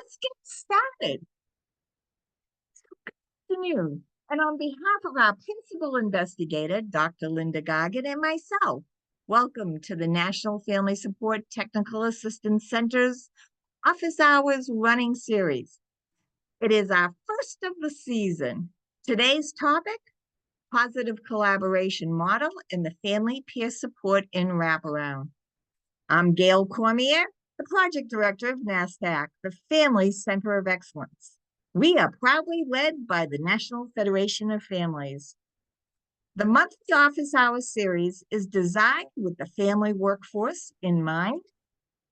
Let's get started. Good afternoon. And on behalf of our principal investigator, Dr. Linda Goggin, and myself, welcome to the National Family Support Technical Assistance Center's Office Hours Running Series. It is our first of the season. Today's topic, positive collaboration model in the family peer support in Wraparound. I'm Gail Cormier, the project director of NASDAQ, the Family Center of Excellence. We are proudly led by the National Federation of Families. The monthly office hours series is designed with the family workforce in mind.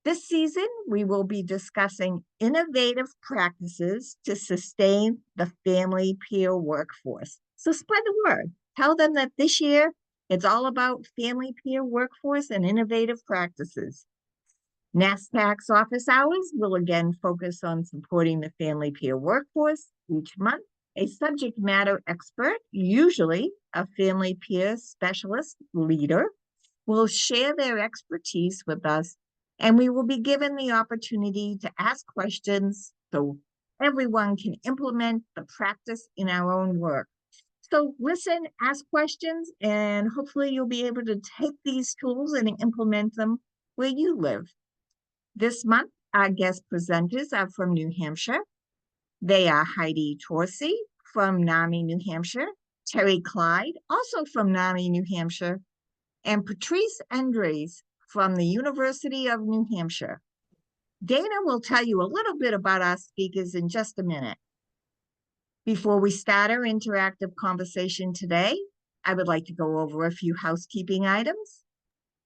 This season, we will be discussing innovative practices to sustain the family peer workforce. So spread the word. Tell them that this year, it's all about family peer workforce and innovative practices. NASDAQ's office hours will again focus on supporting the family peer workforce. Each month, a subject matter expert, usually a family peer specialist leader, will share their expertise with us, and we will be given the opportunity to ask questions so everyone can implement the practice in our own work. So listen, ask questions, and hopefully you'll be able to take these tools and implement them where you live. This month, our guest presenters are from New Hampshire. They are Heidi Torsey from NAMI, New Hampshire, Terry Clyde, also from NAMI, New Hampshire, and Patrice Andres from the University of New Hampshire. Dana will tell you a little bit about our speakers in just a minute. Before we start our interactive conversation today, I would like to go over a few housekeeping items.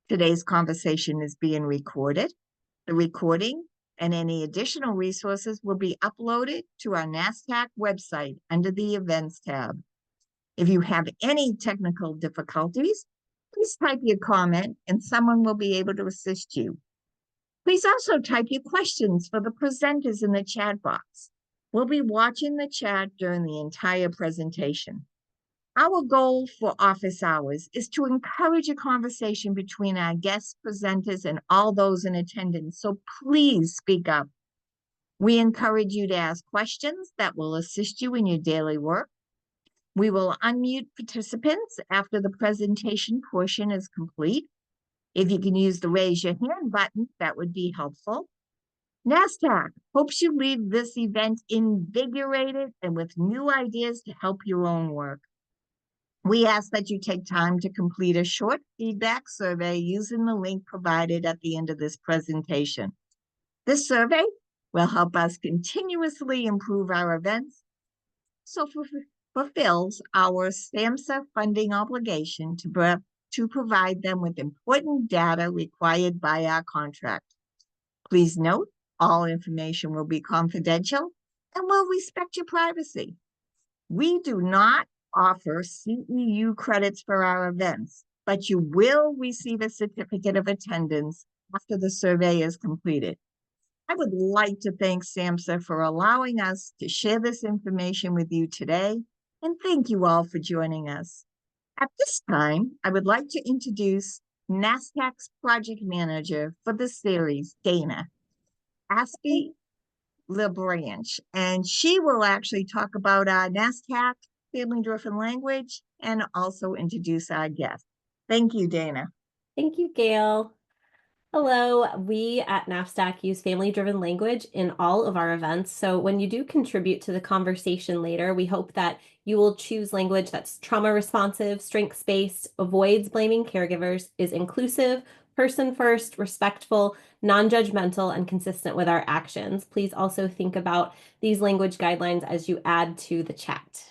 Today's conversation is being recorded. The recording and any additional resources will be uploaded to our NASDAQ website under the Events tab. If you have any technical difficulties, please type your comment and someone will be able to assist you. Please also type your questions for the presenters in the chat box. We'll be watching the chat during the entire presentation. Our goal for office hours is to encourage a conversation between our guest presenters and all those in attendance, so please speak up. We encourage you to ask questions that will assist you in your daily work. We will unmute participants after the presentation portion is complete. If you can use the raise your hand button, that would be helpful. NASDAQ hopes you leave this event invigorated and with new ideas to help your own work. We ask that you take time to complete a short feedback survey using the link provided at the end of this presentation. This survey will help us continuously improve our events, so fulfills our SAMHSA funding obligation to provide them with important data required by our contract. Please note, all information will be confidential and will respect your privacy. We do not offer CEU credits for our events, but you will receive a certificate of attendance after the survey is completed. I would like to thank SAMHSA for allowing us to share this information with you today, and thank you all for joining us. At this time, I would like to introduce NASDAQ's project manager for the series, Dana Aspey-LeBranch, and she will actually talk about our NASDAQ family-driven language and also introduce our guest. Thank you, Dana. Thank you, Gail. Hello, we at NASDAQ use family-driven language in all of our events. So when you do contribute to the conversation later, we hope that you will choose language that's trauma responsive, strengths-based, avoids blaming caregivers, is inclusive, person-first, respectful, non-judgmental, and consistent with our actions. Please also think about these language guidelines as you add to the chat.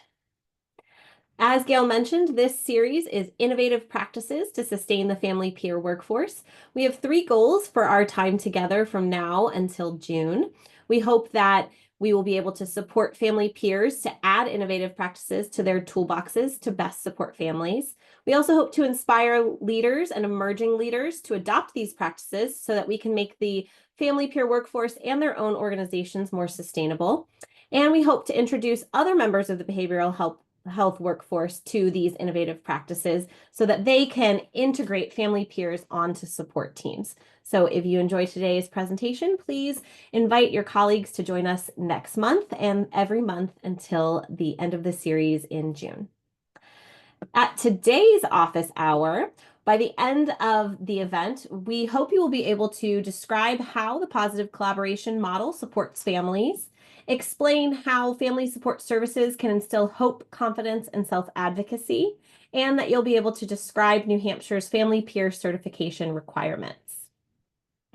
As Gail mentioned, this series is Innovative Practices to Sustain the Family Peer Workforce. We have 3 goals for our time together from now until June. We hope that we will be able to support family peers to add innovative practices to their toolboxes to best support families. We also hope to inspire leaders and emerging leaders to adopt these practices so that we can make the family peer workforce and their own organizations more sustainable. And we hope to introduce other members of the behavioral health health workforce to these innovative practices so that they can integrate family peers onto support teams. So if you enjoyed today's presentation, please invite your colleagues to join us next month and every month until the end of the series in June. At today's office hour, by the end of the event, we hope you will be able to describe how the positive collaboration model supports families, explain how family support services can instill hope, confidence, and self-advocacy, and that you'll be able to describe New Hampshire's family peer certification requirements.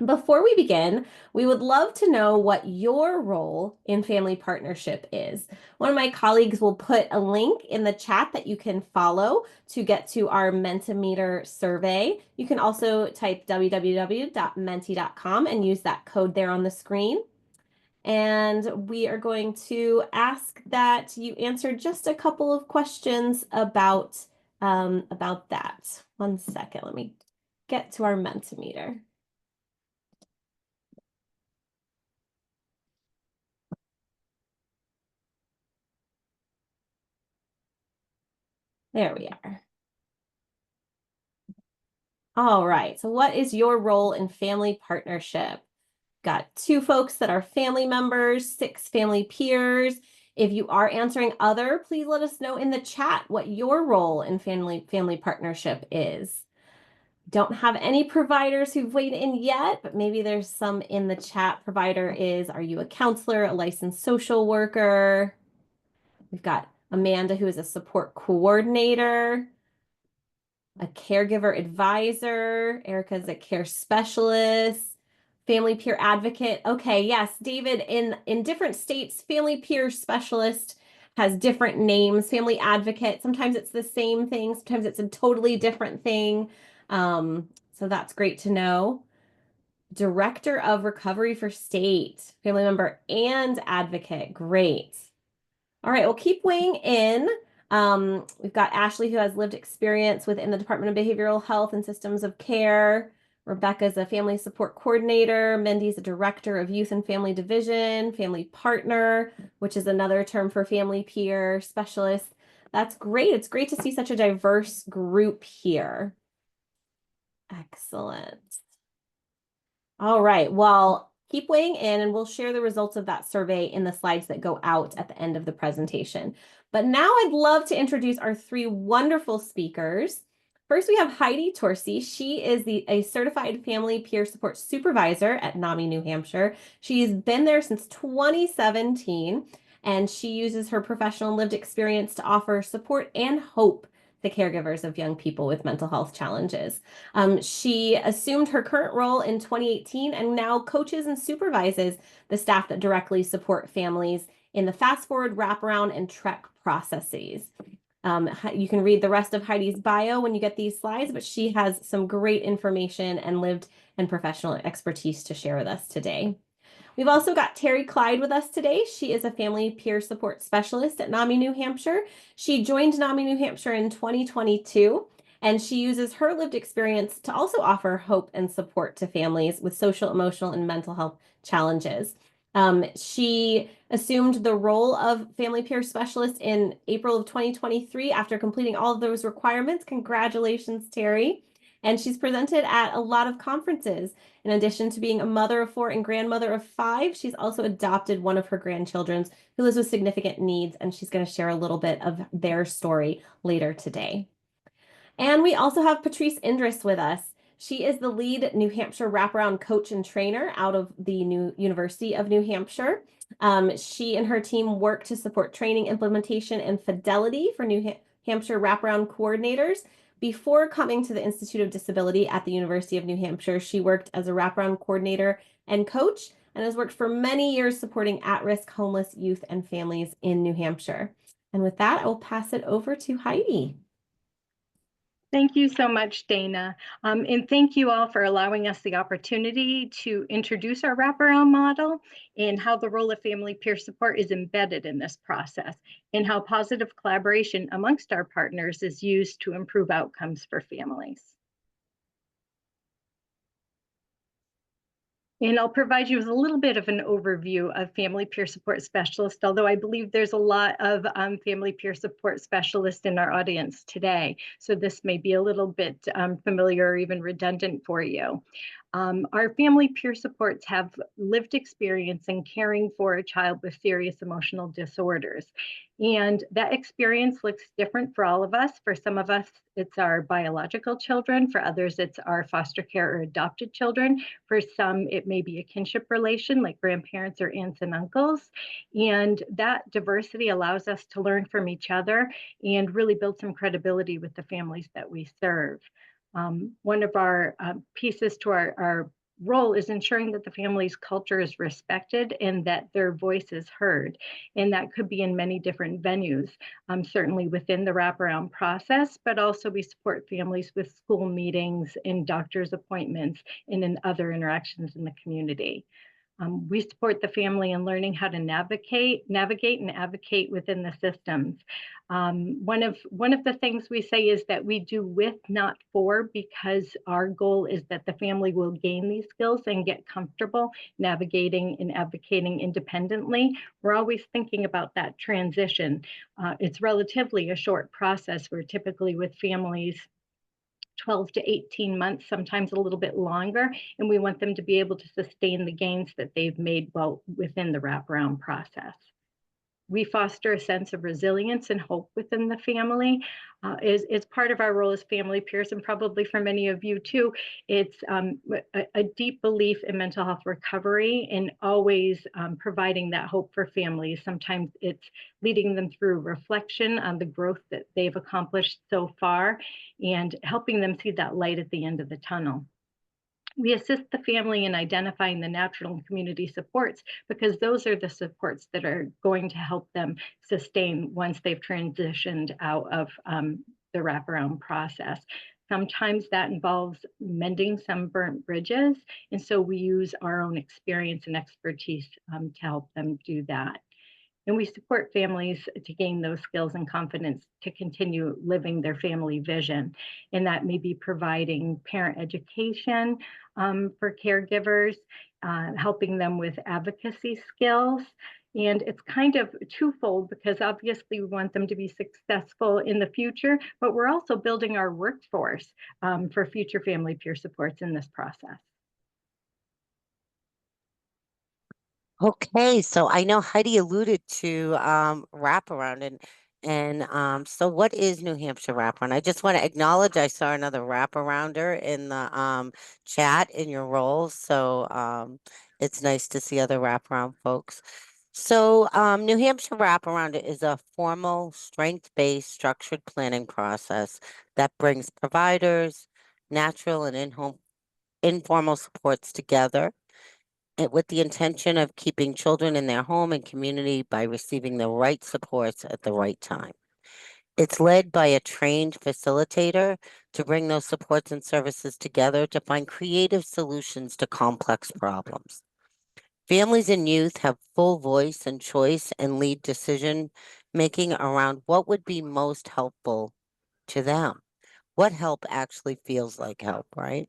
Before we begin, we would love to know what your role in family partnership is. One of my colleagues will put a link in the chat that you can follow to get to our Mentimeter survey. You can also type www.menti.com and use that code there on the screen. And we are going to ask that you answer just a couple of questions about that. One second, let me get to our Mentimeter. There we are. All right, so what is your role in family partnership? Got 2 folks that are family members, 6 family peers. If you are answering other, please let us know in the chat what your role in family partnership is. Don't have any providers who've weighed in yet, but maybe there's some in the chat. Provider is, are you a counselor, a licensed social worker? We've got Amanda, who is a support coordinator, a caregiver advisor. Erica's a care specialist, family peer advocate. Okay, yes, David, in different states, family peer specialist has different names. Family advocate, sometimes it's the same thing, sometimes it's a totally different thing. So that's great to know. Director of Recovery for State, family member and advocate. Great. All right, we'll keep weighing in. We've got Ashley, who has lived experience within the Department of Behavioral Health and Systems of Care. Rebecca's a family support coordinator. Mindy's a director of Youth and Family Division, family partner, which is another term for family peer specialist. That's great. It's great to see such a diverse group here. Excellent. All right, well, keep weighing in and we'll share the results of that survey in the slides that go out at the end of the presentation. But now I'd love to introduce our 3 wonderful speakers. First, we have Heidi Torsey. She is a certified family peer support supervisor at NAMI, New Hampshire. She's been there since 2017, and she uses her professional lived experience to offer support and hope to caregivers of young people with mental health challenges. She assumed her current role in 2018 and now coaches and supervises the staff that directly support families in the fast forward, wraparound, and trek processes. You can read the rest of Heidi's bio when you get these slides, but she has some great information and lived and professional expertise to share with us today. We've also got Terry Clyde with us today. She is a family peer support specialist at NAMI, New Hampshire. She joined NAMI, New Hampshire in 2022, and she uses her lived experience to also offer hope and support to families with social, emotional, and mental health challenges. She assumed the role of family peer specialist in April of 2023 after completing all of those requirements. Congratulations, Terry. And she's presented at a lot of conferences. In addition to being a mother of 4 and grandmother of 5, she's also adopted one of her grandchildren who lives with significant needs, and she's going to share a little bit of their story later today. And we also have Patrice Indris with us. She is the lead New Hampshire wraparound coach and trainer out of the University of New Hampshire. She and her team work to support training, implementation, and fidelity for New Hampshire wraparound coordinators. Before coming to the Institute of Disability at the University of New Hampshire, she worked as a wraparound coordinator and coach and has worked for many years supporting at-risk homeless youth and families in New Hampshire. And with that, I will pass it over to Heidi. Thank you so much, Dana. And thank you all for allowing us the opportunity to introduce our wraparound model and how the role of family peer support is embedded in this process and how positive collaboration amongst our partners is used to improve outcomes for families. And I'll provide you with a little bit of an overview of family peer support specialists, although I believe there's a lot of family peer support specialists in our audience today. So this may be a little bit familiar or even redundant for you. Our family peer supports have lived experience in caring for a child with serious emotional disorders. And that experience looks different for all of us. For some of us, it's our biological children. For others, it's our foster care or adopted children. For some, it may be a kinship relation like grandparents or aunts and uncles. And that diversity allows us to learn from each other and really build some credibility with the families that we serve. One of our pieces to our role is ensuring that the family's culture is respected and that their voice is heard. And that could be in many different venues, certainly within the wraparound process, but also we support families with school meetings and doctor's appointments and in other interactions in the community. We support the family in learning how to navigate and advocate within the systems. One of the things we say is that we do with, not for, because our goal is that the family will gain these skills and get comfortable navigating and advocating independently. We're always thinking about that transition. It's relatively a short process. We're typically with families 12 to 18 months, sometimes a little bit longer, and we want them to be able to sustain the gains that they've made well within the wraparound process. We foster a sense of resilience and hope within the family. Is part of our role as family peers, and probably for many of you too, it's a deep belief in mental health recovery and always providing that hope for families. Sometimes it's leading them through reflection on the growth that they've accomplished so far and helping them see that light at the end of the tunnel. We assist the family in identifying the natural and community supports because those are the supports that are going to help them sustain once they've transitioned out of the wraparound process. Sometimes that involves mending some burnt bridges, and so we use our own experience and expertise to help them do that. And we support families to gain those skills and confidence to continue living their family vision. And that may be providing parent education for caregivers, helping them with advocacy skills. And it's kind of twofold because obviously we want them to be successful in the future, but we're also building our workforce for future family peer supports in this process. Okay, so I know Heidi alluded to wraparound and so what is New Hampshire wraparound? I just want to acknowledge I saw another wraparounder in the chat in your role, so it's nice to see other wraparound folks. So New Hampshire wraparound is a formal, strength-based, structured planning process that brings providers, natural and in-home informal supports together with the intention of keeping children in their home and community by receiving the right supports at the right time. It's led by a trained facilitator to bring those supports and services together to find creative solutions to complex problems. Families and youth have full voice and choice and lead decision making around what would be most helpful to them. What help actually feels like help, right?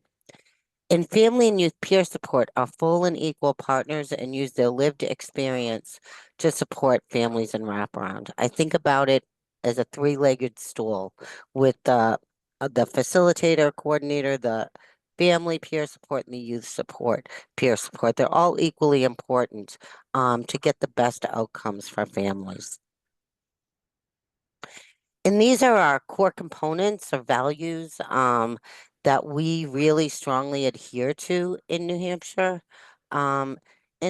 And family and youth peer support are full and equal partners and use their lived experience to support families and wraparound. I think about it as a three-legged stool with the facilitator, coordinator, the family peer support, and the youth support, peer support. They're all equally important to get the best outcomes for families. And these are our core components or values that we really strongly adhere to in New Hampshire. And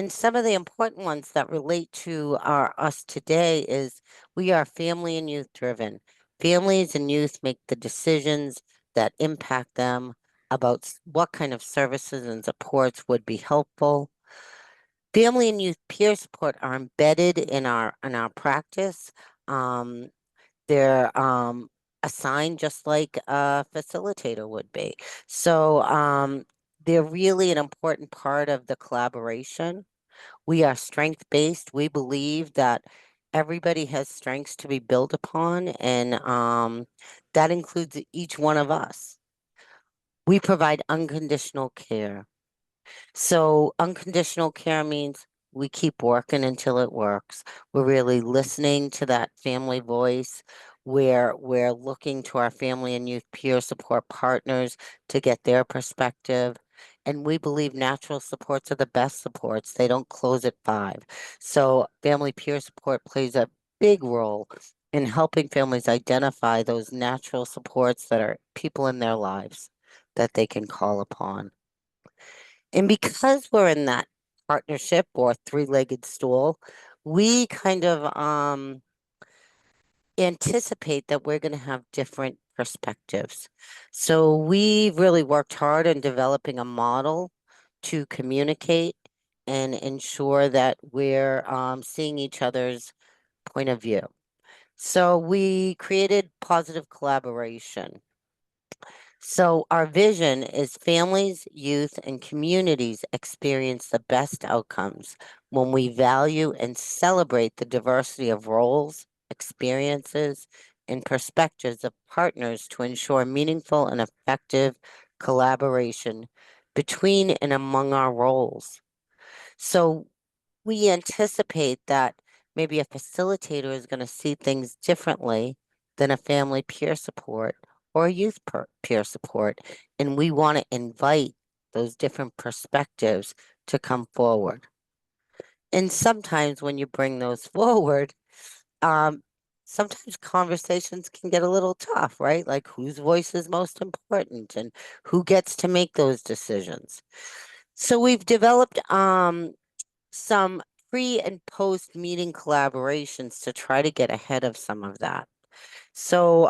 some of the important ones that relate to us today is we are family and youth driven. Families and youth make the decisions that impact them about what kind of services and supports would be helpful. Family and youth peer support are embedded in our practice. They're assigned just like a facilitator would be. So they're really an important part of the collaboration. We are strength-based. We believe that everybody has strengths to be built upon, and that includes each one of us. We provide unconditional care. So unconditional care means we keep working until it works. We're really listening to that family voice. We're looking to our family and youth peer support partners to get their perspective. And we believe natural supports are the best supports. They don't close at 5. So family peer support plays a big role in helping families identify those natural supports that are people in their lives that they can call upon. And because we're in that partnership or three-legged stool, we kind of anticipate that we're going to have different perspectives. So we really worked hard on developing a model to communicate and ensure that we're seeing each other's point of view. So we created positive collaboration. So our vision is families, youth, and communities experience the best outcomes when we value and celebrate the diversity of roles, experiences, and perspectives of partners to ensure meaningful and effective collaboration between and among our roles. So we anticipate that maybe a facilitator is going to see things differently than a family peer support or a youth peer support. And we want to invite those different perspectives to come forward. And sometimes when you bring those forward, um, sometimes conversations can get a little tough, right? Like whose voice is most important and who gets to make those decisions. So we've developed some pre and post meeting collaborations to try to get ahead of some of that. So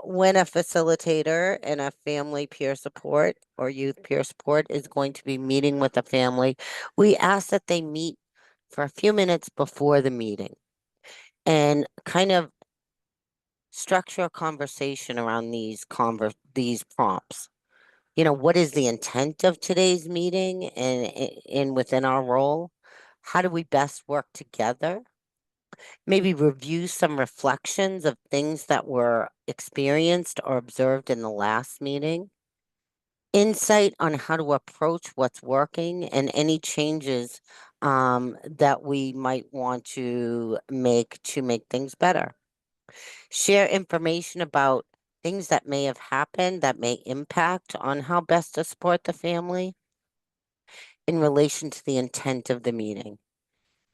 when a facilitator and a family peer support or youth peer support is going to be meeting with a family, we ask that they meet for a few minutes before the meeting and kind of structure a conversation around these prompts. You know, what is the intent of today's meeting and within our role? How do we best work together? Maybe review some reflections of things that were experienced or observed in the last meeting. Insight on how to approach what's working and any changes that we might want to make things better. Share information about things that may have happened that may impact on how best to support the family in relation to the intent of the meeting.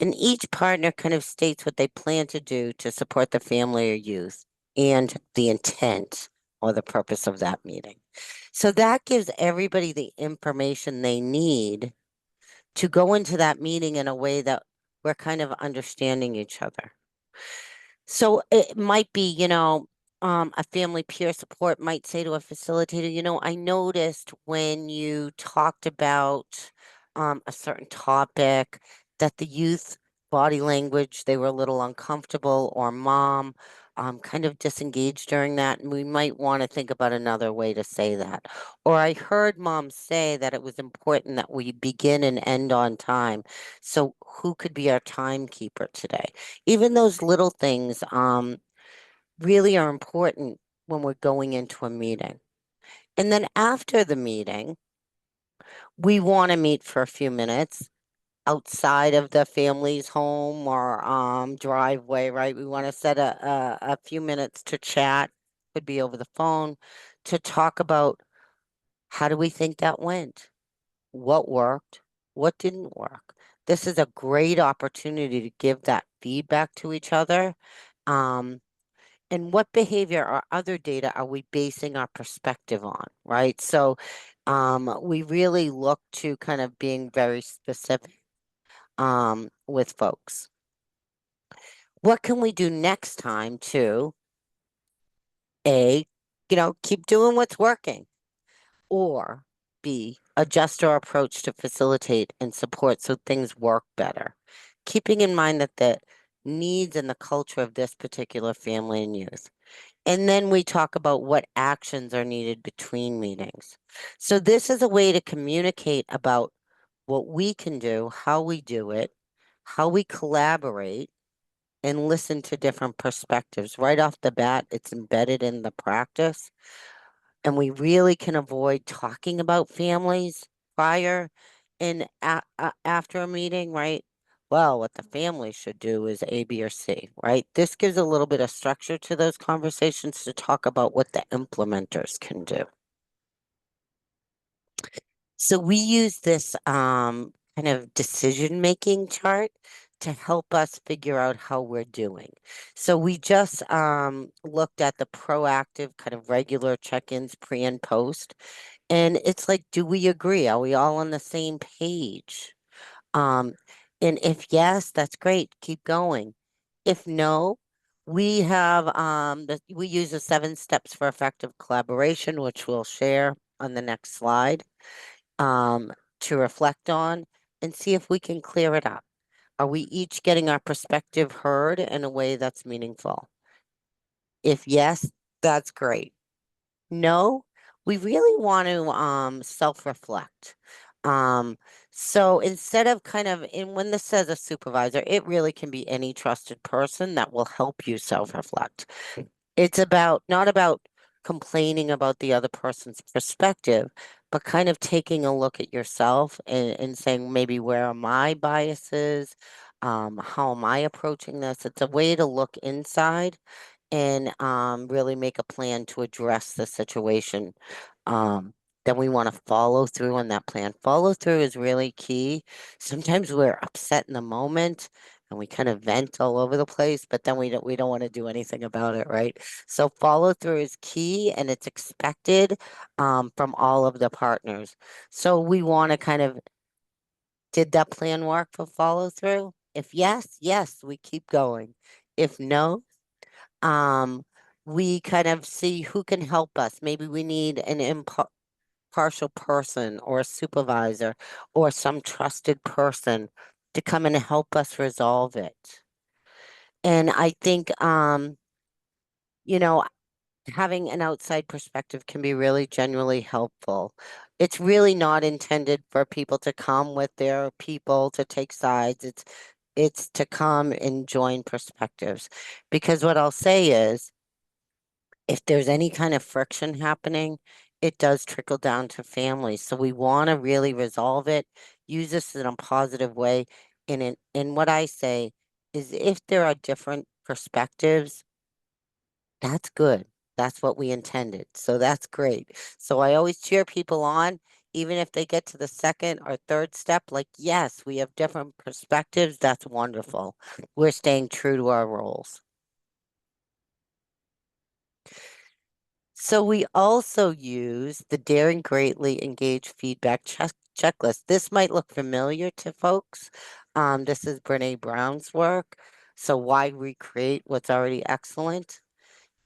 And each partner kind of states what they plan to do to support the family or youth and the intent or the purpose of that meeting. So that gives everybody the information they need to go into that meeting in a way that we're kind of understanding each other. So it might be, a family peer support might say to a facilitator, I noticed when you talked about a certain topic that the youth body language, they were a little uncomfortable, or mom kind of disengaged during that. And we might want to think about another way to say that. Or I heard mom say that it was important that we begin and end on time. So who could be our timekeeper today? Even those little things really are important when we're going into a meeting. And then after the meeting, we want to meet for a few minutes outside of the family's home or driveway, right? We want to set a few minutes to chat, could be over the phone, to talk about how do we think that went? What worked? What didn't work? This is a great opportunity to give that feedback to each other. And what behavior or other data are we basing our perspective on, right? So we really look to kind of being very specific with folks. What can we do next time to A, keep doing what's working, or B, adjust our approach to facilitate and support so things work better, keeping in mind that the needs and the culture of this particular family and youth. And then we talk about what actions are needed between meetings. So this is a way to communicate about what we can do, how we do it, how we collaborate, and listen to different perspectives. Right off the bat, it's embedded in the practice. And we really can avoid talking about families prior in after a meeting, right? Well, what the family should do is A, B, or C, right? This gives a little bit of structure to those conversations to talk about what the implementers can do. So we use this kind of decision-making chart to help us figure out how we're doing. So we just looked at the proactive kind of regular check-ins pre and post. And it's like, do we agree? Are we all on the same page? Um, and if yes, that's great. Keep going. If no, we have we use the 7 steps for effective collaboration, which we'll share on the next slide, to reflect on and see if we can clear it up. Are we each getting our perspective heard in a way that's meaningful? If yes, that's great. No, we really want to self-reflect. So instead of kind of, and when this says a supervisor, it really can be any trusted person that will help you self-reflect. It's about not about complaining about the other person's perspective, but kind of taking a look at yourself and saying maybe where are my biases? How am I approaching this? It's a way to look inside and really make a plan to address the situation. Then we want to follow through on that plan. Follow through is really key. Sometimes we're upset in the moment and we kind of vent all over the place, but then we don't want to do anything about it, right? So follow through is key and it's expected from all of the partners. So we want to kind of, did that plan work for follow through? If yes, yes, we keep going. If no, um, we kind of see who can help us. Maybe we need an impartial person or a supervisor or some trusted person to come and help us resolve it. And I think, you know, having an outside perspective can be really genuinely helpful. It's really not intended for people to come with their people to take sides. It's to come and join perspectives. Because what I'll say is, if there's any kind of friction happening, it does trickle down to families. So we want to really resolve it, use this in a positive way. And what I say is if there are different perspectives, that's good. That's what we intended. So that's great. So I always cheer people on, even if they get to the second or third step, like, yes, we have different perspectives. That's wonderful. We're staying true to our roles. So we also use the Daring Greatly Engage feedback checklist. This might look familiar to folks. This is Brene Brown's work. So why recreate what's already excellent?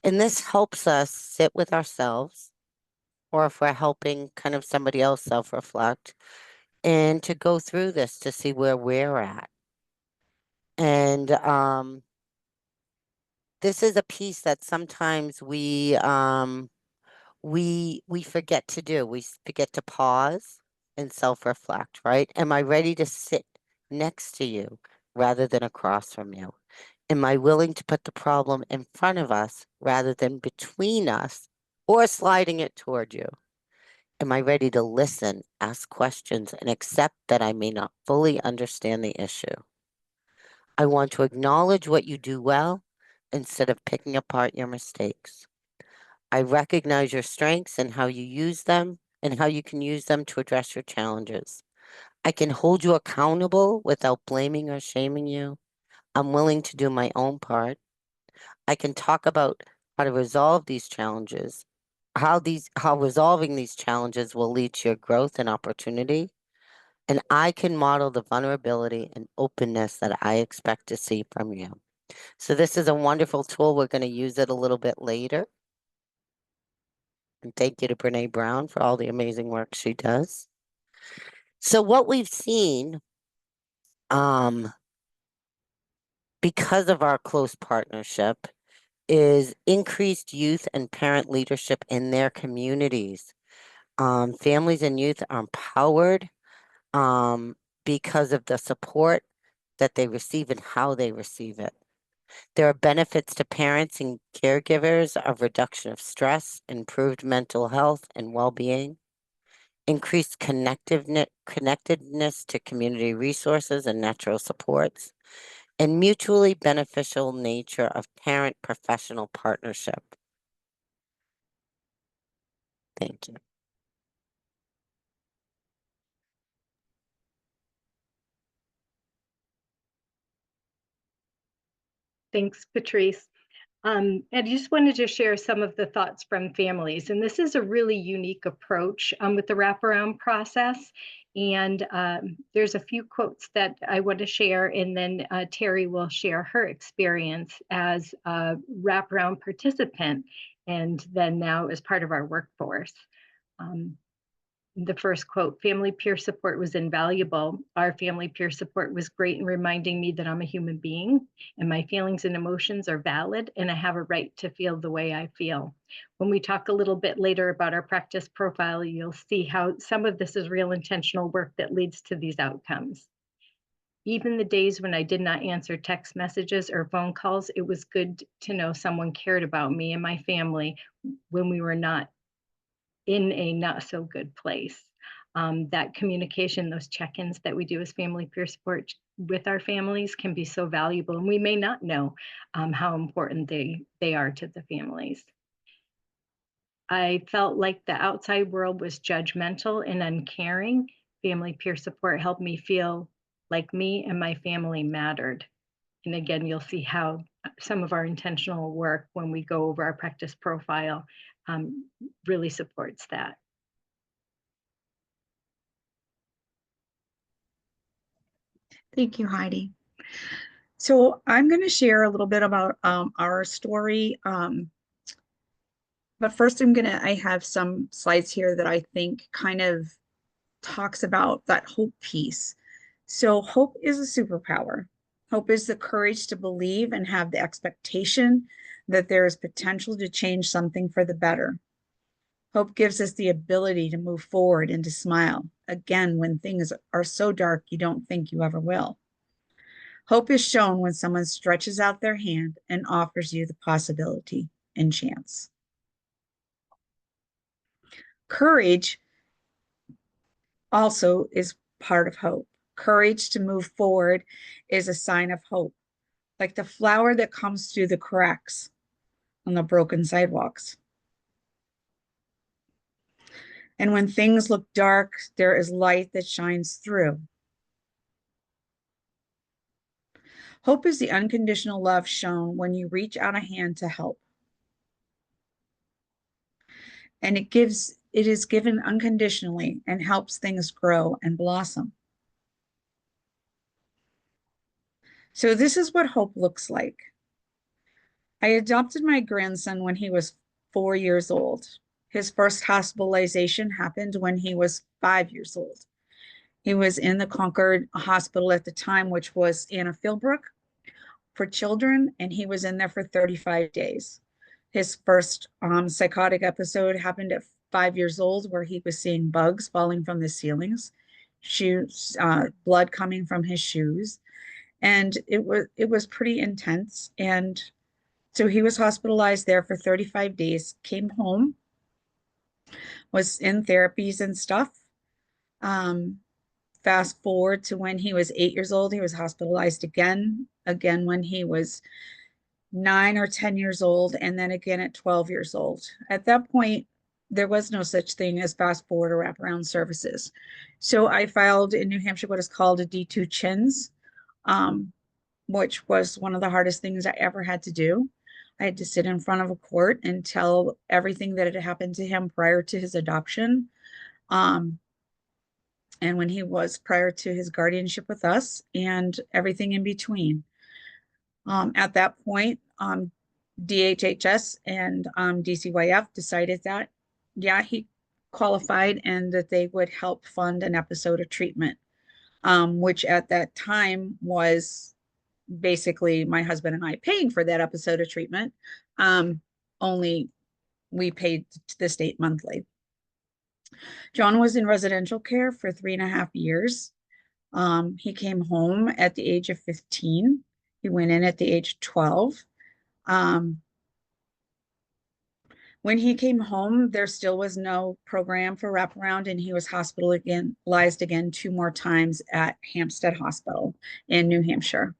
And this helps us sit with ourselves, or if we're helping kind of somebody else self-reflect, and to go through this to see where we're at. And this is a piece that sometimes we forget to do. We forget to pause and self-reflect, right? Am I ready to sit next to you rather than across from you? Am I willing to put the problem in front of us rather than between us or sliding it toward you? Am I ready to listen, ask questions, and accept that I may not fully understand the issue? I want to acknowledge what you do well instead of picking apart your mistakes. I recognize your strengths and how you use them and how you can use them to address your challenges. I can hold you accountable without blaming or shaming you. I'm willing to do my own part. I can talk about how to resolve these challenges, how resolving these challenges will lead to your growth and opportunity. And I can model the vulnerability and openness that I expect to see from you. So this is a wonderful tool. We're going to use it a little bit later. And thank you to Brene Brown for all the amazing work she does. So what we've seen, because of our close partnership, is increased youth and parent leadership in their communities. Families and youth are empowered because of the support that they receive and how they receive it. There are benefits to parents and caregivers of reduction of stress, improved mental health and well-being. increased connectedness to community resources and natural supports, and mutually beneficial nature of parent-professional partnership. Thank you. Thanks, Patrice. I just wanted to share some of the thoughts from families. And this is a really unique approach with the wraparound process. And there's a few quotes that I want to share, and then Terry will share her experience as a wraparound participant, and then now as part of our workforce. The first quote, family peer support was invaluable. Our family peer support was great in reminding me that I'm a human being and my feelings and emotions are valid and I have a right to feel the way I feel. When we talk a little bit later about our practice profile, you'll see how some of this is real intentional work that leads to these outcomes. Even the days when I did not answer text messages or phone calls, it was good to know someone cared about me and my family when we were not in a not so good place. That communication, those check-ins that we do as family peer support with our families can be so valuable, and we may not know how important they are to the families. I felt like the outside world was judgmental and uncaring. Family peer support helped me feel like me and my family mattered. And again, you'll see how some of our intentional work when we go over our practice profile really supports that. Thank you, Heidi. So I'm going to share a little bit about our story. But first I have some slides here that I think kind of talks about that hope piece. So hope is a superpower. Hope is the courage to believe and have the expectation that there is potential to change something for the better. Hope gives us the ability to move forward and to smile, again, when things are so dark you don't think you ever will. Hope is shown when someone stretches out their hand and offers you the possibility and chance. Courage also is part of hope. Courage to move forward is a sign of hope, like the flower that comes through the cracks on the broken sidewalks. And when things look dark, there is light that shines through. Hope is the unconditional love shown when you reach out a hand to help. And it is given unconditionally and helps things grow and blossom. So this is what hope looks like. I adopted my grandson when he was 4 years old. His first hospitalization happened when he was 5 years old. He was in the Concord Hospital at the time, which was Anna Philbrook for children, and he was in there for 35 days. His first psychotic episode happened at 5 years old, where he was seeing bugs falling from the ceilings, shoes, blood coming from his shoes, and it was pretty intense. And so he was hospitalized there for 35 days, came home, was in therapies and stuff. Fast forward to when he was 8 years old, he was hospitalized again when he was 9 or 10 years old, and then again at 12 years old. At that point, there was no such thing as fast forward or wraparound services. So I filed in New Hampshire what is called a D2 CHINS, which was one of the hardest things I ever had to do. I had to sit in front of a court and tell everything that had happened to him prior to his adoption. And when he was prior to his guardianship with us and everything in between. At that point, DHHS and DCYF decided that, yeah, he qualified and that they would help fund an episode of treatment, which at that time was basically my husband and I paying for that episode of treatment. Only we paid the state monthly. John was in residential care for 3.5 years. He came home at the age of 15. He went in at the age of 12. When he came home, there still was no program for wraparound, and he was hospitalized again 2 more times at Hampstead Hospital in New Hampshire.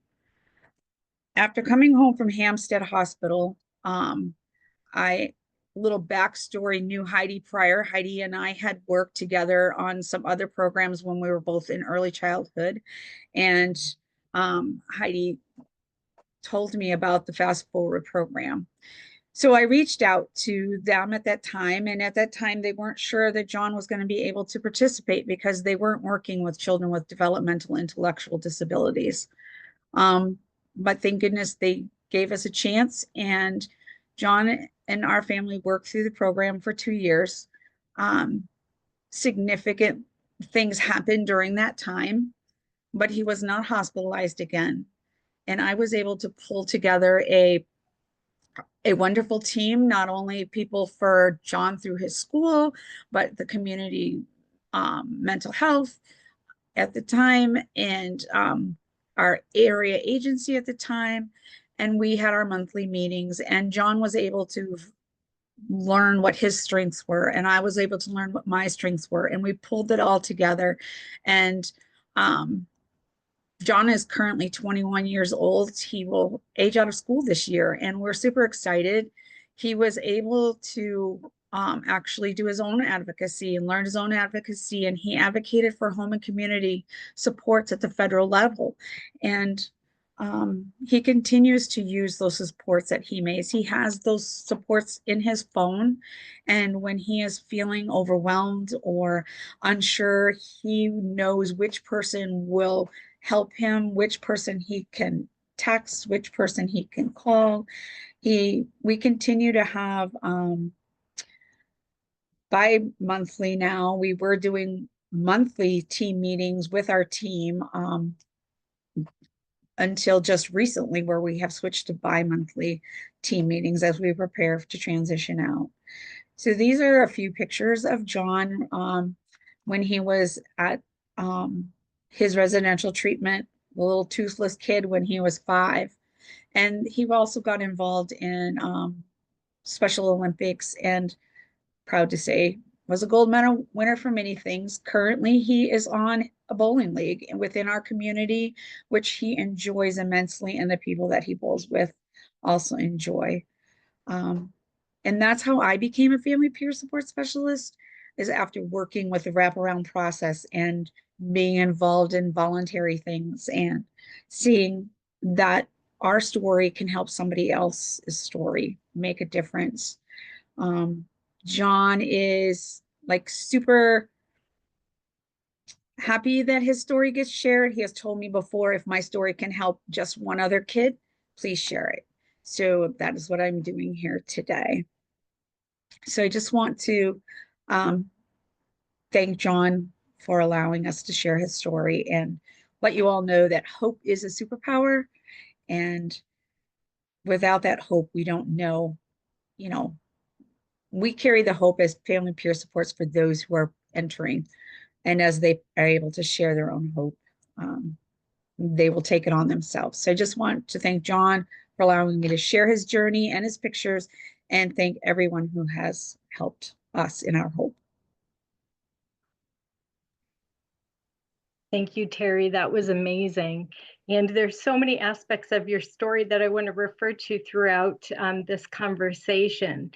After coming home from Hampstead Hospital, I little backstory knew Heidi prior. Heidi and I had worked together on some other programs when we were both in early childhood, and Heidi told me about the Fast Forward program. So I reached out to them at that time, and at that time they weren't sure that John was going to be able to participate because they weren't working with children with developmental intellectual disabilities. But thank goodness they gave us a chance, and John and our family worked through the program for 2 years. Significant things happened during that time, but he was not hospitalized again. And I was able to pull together a wonderful team, not only people for John through his school, but the community mental health at the time, and our area agency at the time. And we had our monthly meetings, and John was able to learn what his strengths were, and I was able to learn what my strengths were, and we pulled it all together. And John is currently 21 years old. He will age out of school this year, and we're super excited. He was able to actually do his own advocacy and learn his own advocacy, and he advocated for home and community supports at the federal level. And he continues to use those supports that he makes. He has those supports in his phone, and when he is feeling overwhelmed or unsure, he knows which person will help him, which person he can text, which person he can call. We continue to have bi-monthly now. We were doing monthly team meetings with our team until just recently, where we have switched to bi-monthly team meetings as we prepare to transition out. So these are a few pictures of John when he was at his residential treatment, the little toothless kid when he was 5. And he also got involved in Special Olympics, and proud to say was a gold medal winner for many things. Currently, he is on a bowling league within our community, which he enjoys immensely, and the people that he bowls with also enjoy. And that's how I became a family peer support specialist, is after working with the wraparound process and being involved in voluntary things and seeing that our story can help somebody else's story make a difference. John is like super happy that his story gets shared. He has told me before, if my story can help just one other kid, please share it. So that is what I'm doing here today. So I just want to thank John for allowing us to share his story and let you all know that hope is a superpower. And without that hope, we don't know, we carry the hope as family peer supports for those who are entering. And as they are able to share their own hope, they will take it on themselves. So I just want to thank John for allowing me to share his journey and his pictures, and thank everyone who has helped us in our hope. Thank you, Terry. That was amazing. And there's so many aspects of your story that I want to refer to throughout this conversation.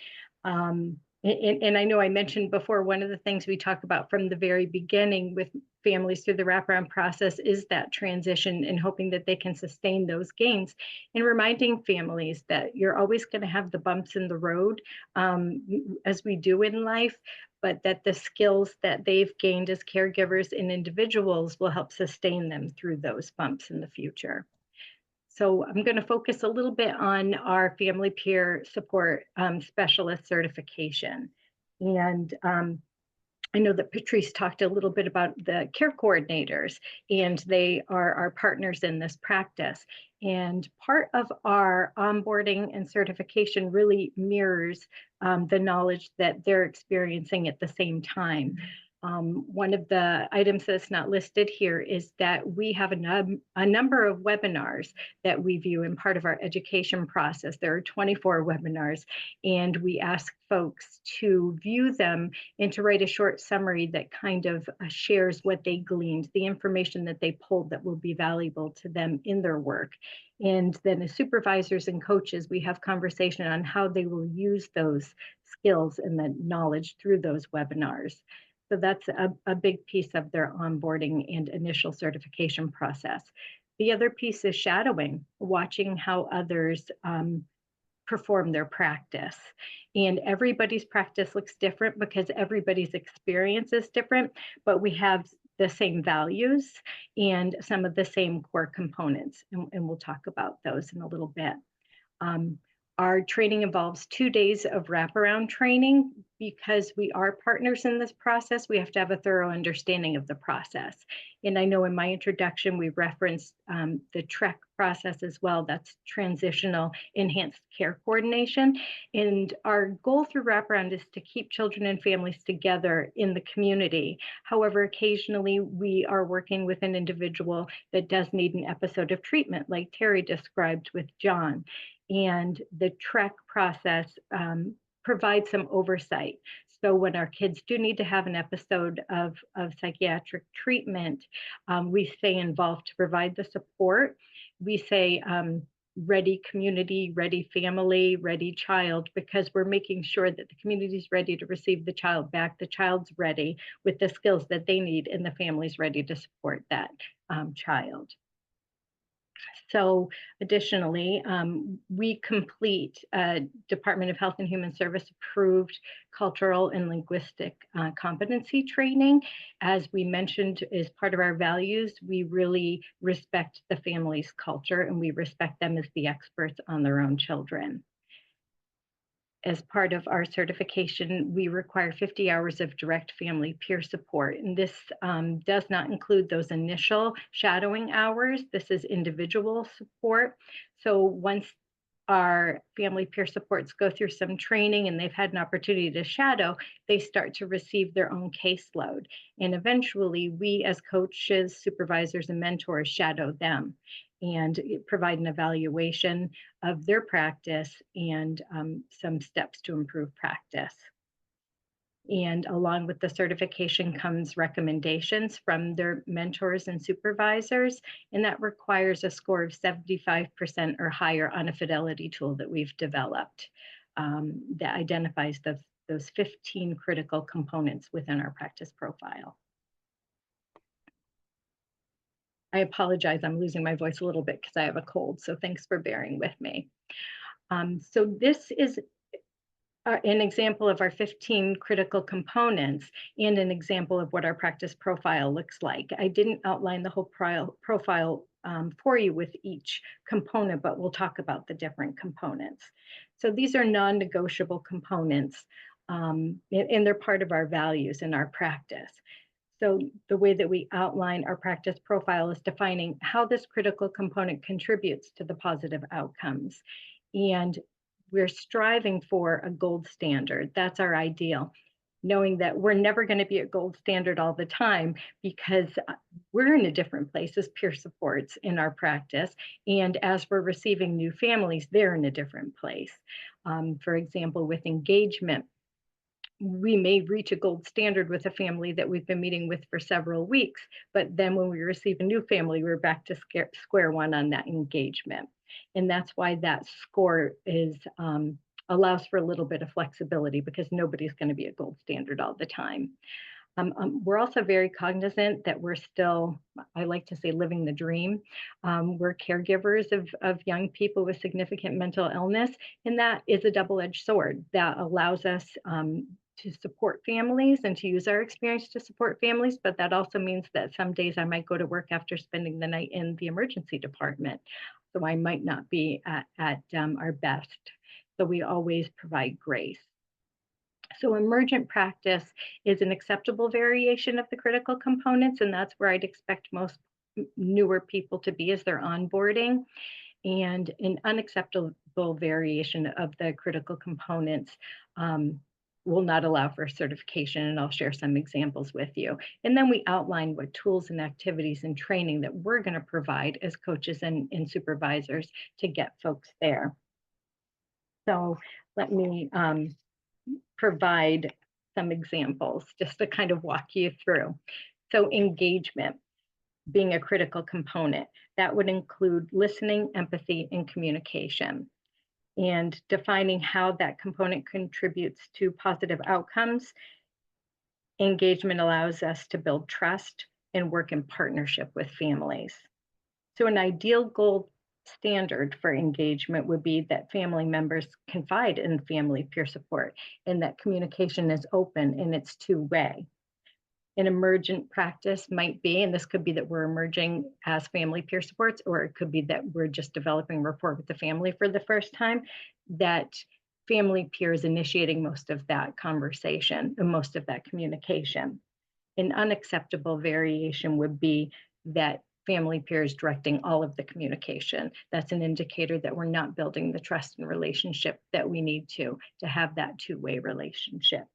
And I know I mentioned before, one of the things we talk about from the very beginning with families through the wraparound process is that transition, and hoping that they can sustain those gains, and reminding families that you're always going to have the bumps in the road, as we do in life, but that the skills that they've gained as caregivers and individuals will help sustain them through those bumps in the future. So I'm going to focus a little bit on our family peer support specialist certification. And I know that Patrice talked a little bit about the care coordinators, and they are our partners in this practice. And part of our onboarding and certification really mirrors the knowledge that they're experiencing at the same time. One of the items that's not listed here is that we have a number of webinars that we view in part of our education process. There are 24 webinars, and we ask folks to view them and to write a short summary that kind of shares what they gleaned, the information that they pulled that will be valuable to them in their work. And then as supervisors and coaches, we have conversation on how they will use those skills and the knowledge through those webinars. So that's a big piece of their onboarding and initial certification process. The other piece is shadowing, watching how others perform their practice. And everybody's practice looks different because everybody's experience is different, but we have the same values and some of the same core components. And we'll talk about those in a little bit. Our training involves 2 days of wraparound training. Because we are partners in this process, we have to have a thorough understanding of the process. And I know in my introduction, we referenced the TREC process as well. That's Transitional Enhanced Care Coordination. And our goal through wraparound is to keep children and families together in the community. However, occasionally we are working with an individual that does need an episode of treatment, like Terry described with John. And the TREC process provide some oversight. So when our kids do need to have an episode of psychiatric treatment, we stay involved to provide the support. We say ready community, ready family, ready child, because we're making sure that the community is ready to receive the child back, the child's ready with the skills that they need, and the family's ready to support that child. So additionally, we complete Department of Health and Human Service approved cultural and linguistic competency training. As we mentioned, as part of our values, we really respect the family's culture and we respect them as the experts on their own children. As part of our certification, we require 50 hours of direct family peer support. And this does not include those initial shadowing hours. This is individual support. So once our family peer supports go through some training and they've had an opportunity to shadow, they start to receive their own caseload. And eventually we as coaches, supervisors, and mentors shadow them and provide an evaluation of their practice and some steps to improve practice. And along with the certification comes recommendations from their mentors and supervisors, and that requires a score of 75% or higher on a fidelity tool that we've developed that identifies those 15 critical components within our practice profile. I apologize, I'm losing my voice a little bit because I have a cold, so thanks for bearing with me. So this is an example of our 15 critical components and an example of what our practice profile looks like. I didn't outline the whole profile for you with each component, but we'll talk about the different components. So these are non-negotiable components, and they're part of our values in our practice. So the way that we outline our practice profile is defining how this critical component contributes to the positive outcomes. And we're striving for a gold standard. That's our ideal, knowing that we're never going to be at gold standard all the time because we're in a different place as peer supports in our practice. And as we're receiving new families, they're in a different place. For example, with engagement, we may reach a gold standard with a family that we've been meeting with for several weeks, but then when we receive a new family, we're back to square one on that engagement. And that's why that score is allows for a little bit of flexibility because nobody's going to be a gold standard all the time. We're also very cognizant that we're still, I like to say, living the dream. We're caregivers of young people with significant mental illness, and that is a double-edged sword that allows us to support families and to use our experience to support families, but that also means that some days I might go to work after spending the night in the emergency department. So I might not be at our best. So we always provide grace. So emergent practice is an acceptable variation of the critical components, and that's where I'd expect most newer people to be as they're onboarding. And an unacceptable variation of the critical components will not allow for certification, and I'll share some examples with you. And then we outline what tools and activities and training that we're going to provide as coaches and supervisors to get folks there. So let me provide some examples just to kind of walk you through. So engagement being a critical component, that would include listening, empathy, and communication. And defining how that component contributes to positive outcomes. Engagement allows us to build trust and work in partnership with families. So an ideal gold standard for engagement would be that family members confide in family peer support and that communication is open and it's two-way. An emergent practice might be, and this could be that we're emerging as family peer supports, or it could be that we're just developing rapport with the family for the first time, that family peers initiating most of that conversation and most of that communication. An unacceptable variation would be that family peers directing all of the communication. That's an indicator that we're not building the trust and relationship that we need to have that two-way relationship.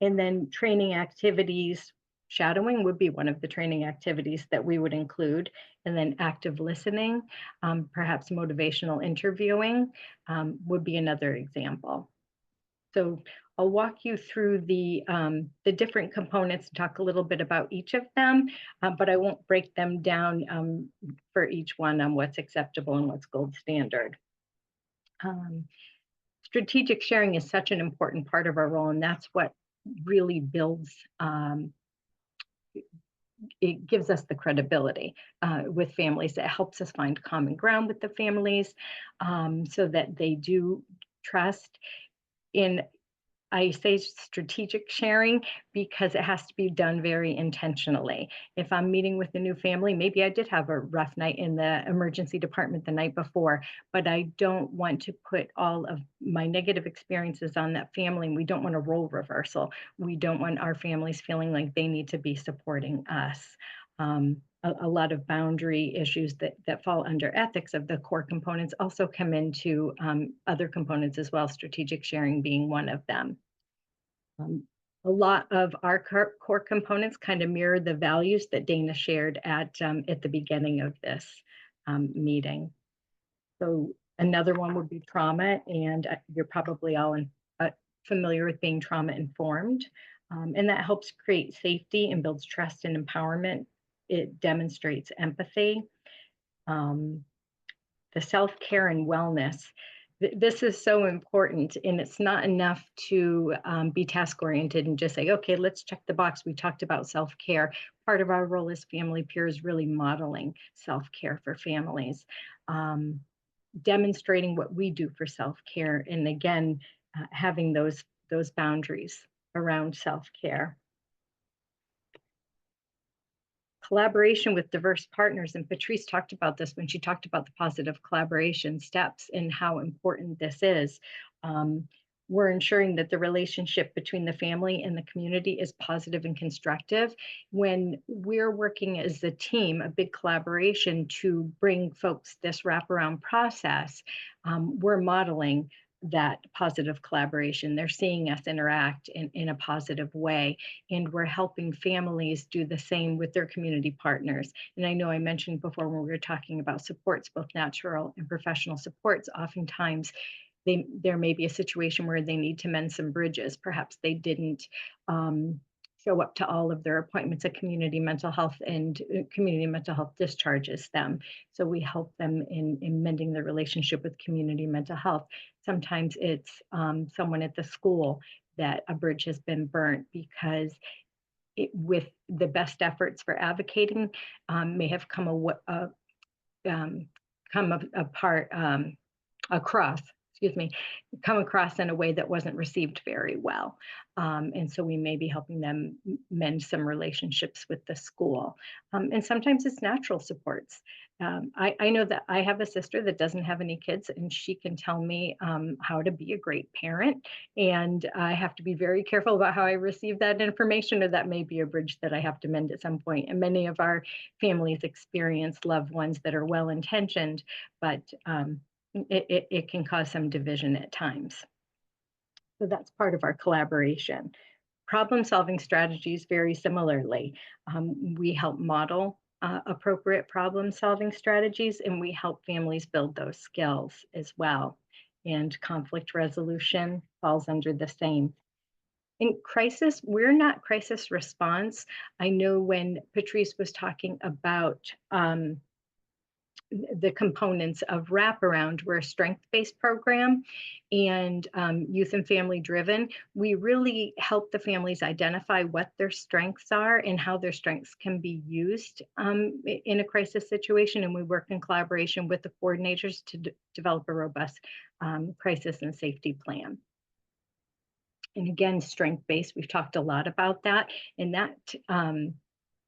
And then training activities, shadowing would be one of the training activities that we would include, and then active listening, perhaps motivational interviewing would be another example. So I'll walk you through the different components and talk a little bit about each of them, but I won't break them down for each one on what's acceptable and what's gold standard. Strategic sharing is such an important part of our role, and that's what really builds it gives us the credibility with families. It helps us find common ground with the families so that they do trust. I say strategic sharing because it has to be done very intentionally. If I'm meeting with a new family, maybe I did have a rough night in the emergency department the night before, but I don't want to put all of my negative experiences on that family. And we don't want a role reversal. We don't want our families feeling like they need to be supporting us. A lot of boundary issues that fall under ethics of the core components also come into other components as well, strategic sharing being one of them. A lot of our core components kind of mirror the values that Dana shared at the beginning of this meeting. So another one would be trauma, and you're probably all familiar with being trauma informed, and that helps create safety and builds trust and empowerment. It demonstrates empathy. The self-care and wellness. This is so important, and it's not enough to be task-oriented and just say, okay, let's check the box. We talked about self-care. Part of our role as family peers really modeling self-care for families, demonstrating what we do for self-care, and again, having those boundaries around self-care. Collaboration with diverse partners, and Patrice talked about this when she talked about the positive collaboration steps and how important this is. We're ensuring that the relationship between the family and the community is positive and constructive. When we're working as a team, a big collaboration to bring folks this wraparound process, we're modeling that positive collaboration. They're seeing us interact in a positive way, and we're helping families do the same with their community partners. And I know I mentioned before when we were talking about supports, both natural and professional supports, oftentimes there may be a situation where they need to mend some bridges. Perhaps they didn't show up to all of their appointments at community mental health, and community mental health discharges them. So we help them in mending their relationship with community mental health. Sometimes it's someone at the school that a bridge has been burnt because with the best efforts for advocating may have come across in a way that wasn't received very well. And so we may be helping them mend some relationships with the school. And sometimes it's natural supports. I know that I have a sister that doesn't have any kids, and she can tell me how to be a great parent. And I have to be very careful about how I receive that information, or that may be a bridge that I have to mend at some point. And many of our families experience loved ones that are well-intentioned, but it can cause some division at times. So that's part of our collaboration. Problem-solving strategies very similarly. We help model appropriate problem-solving strategies, and we help families build those skills as well. And conflict resolution falls under the same. In crisis, we're not crisis response. I know when Patrice was talking about the components of Wraparound, we're a strength-based program and youth and family driven. We really help the families identify what their strengths are and how their strengths can be used in a crisis situation. And we work in collaboration with the coordinators to develop a robust crisis and safety plan. And again, strength-based, we've talked a lot about that, and that